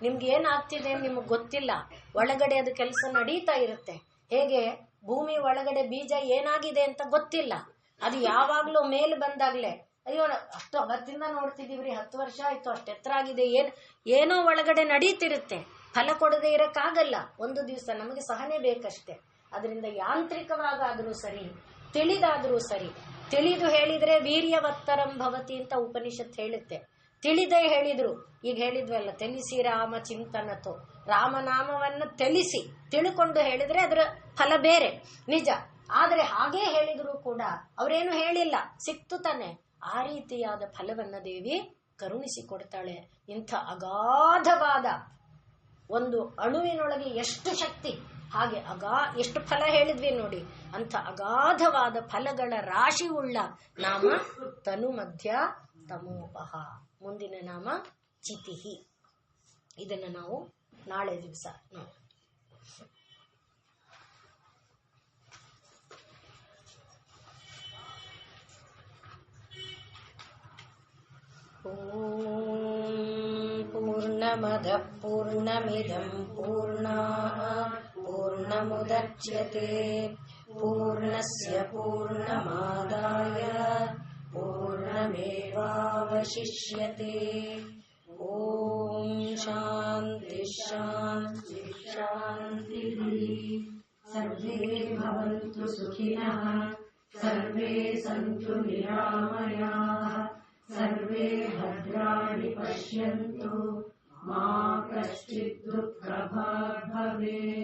ನಿಮ್ಗೆ ಏನಾಗ್ತಿದೆ ನಿಮಗ್ ಗೊತ್ತಿಲ್ಲ. ಒಳಗಡೆ ಅದು ಕೆಲಸ ನಡೀತಾ ಇರುತ್ತೆ. ಹೇಗೆ ಭೂಮಿ ಒಳಗಡೆ ಬೀಜ ಏನಾಗಿದೆ ಅಂತ ಗೊತ್ತಿಲ್ಲ. ಅದು ಯಾವಾಗ್ಲೂ ಮೇಲೆ ಬಂದಾಗ್ಲೇ, ಅಯ್ಯೋ ಅಷ್ಟು ಅವತ್ತಿಂದ ನೋಡ್ತಿದೀವ್ರಿ, 10 ವರ್ಷ ಆಯ್ತು, ಅಷ್ಟು ಎತ್ತರ ಆಗಿದೆ, ಏನೋ ಒಳಗಡೆ ನಡೀತಿರುತ್ತೆ. ಫಲ ಕೊಡದೆ ಇರಕ್ಕಾಗಲ್ಲ. ಒಂದು ದಿವಸ ನಮಗೆ ಸಹನೆ ಬೇಕಷ್ಟೆ. ಅದರಿಂದ ಯಾಂತ್ರಿಕವಾಗಾದ್ರೂ ಸರಿ, ತಿಳಿದಾದ್ರೂ ಸರಿ, ತಿಳಿದು ಹೇಳಿದ್ರೆ ವೀರ್ಯವತ್ತರಂ ಭವತಿ ಅಂತ ಉಪನಿಷತ್ ಹೇಳುತ್ತೆ. ತಿಳಿದೇ ಹೇಳಿದ್ರು, ಈಗ ಹೇಳಿದ್ವಲ್ಲ, ತಿಳಿಸಿ ರಾಮ ಚಿಂತನತೋ, ರಾಮನಾಮವನ್ನು ತಿಳ್ಕೊಂಡು ಹೇಳಿದ್ರೆ ಅದರ ಫಲ ಬೇರೆ ನಿಜ. ಆದ್ರೆ ಹಾಗೇ ಹೇಳಿದ್ರು ಕೂಡ ಅವರೇನು ಹೇಳಿಲ್ಲ, ಸಿಕ್ತು ತಾನೆ. ಆ ರೀತಿಯಾದ ಫಲವನ್ನ ದೇವಿ ಕರುಣಿಸಿಕೊಡ್ತಾಳೆ. ಇಂಥ ಅಗಾಧವಾದ ಒಂದು ಅಣುವಿನೊಳಗೆ ಎಷ್ಟು ಶಕ್ತಿ, ಹಾಗೆ ಎಷ್ಟು ಫಲ ಹೇಳಿದ್ವಿ ನೋಡಿ. ಅಂಥ ಅಗಾಧವಾದ ಫಲಗಳ ರಾಶಿ ಉಳ್ಳ ನಾಮ ತನುಮಧ್ಯ ತಮೋಪಹ. ಮುಂದಿನ ನಾಮ ಚಿತಿಹಿ. ಇದನ್ನ ನಾವು ನಾಳೆ ದಿವಸ ನೋಡಿ. पूर्णमदः पूर्णमिदं पूर्णात् पूर्णमुदच्यते पूर्णस्य पूर्णमादाय पूर्णमेवावशिष्यते. ॐ शान्ति शान्ति शान्तिः. सर्वे भवन्तु सुखिनः, सर्वे सन्तु निरामयाः, सर्वे भद्राणि पश्यन्तु, मा कश्चित् दुःखभाग् भवेत्.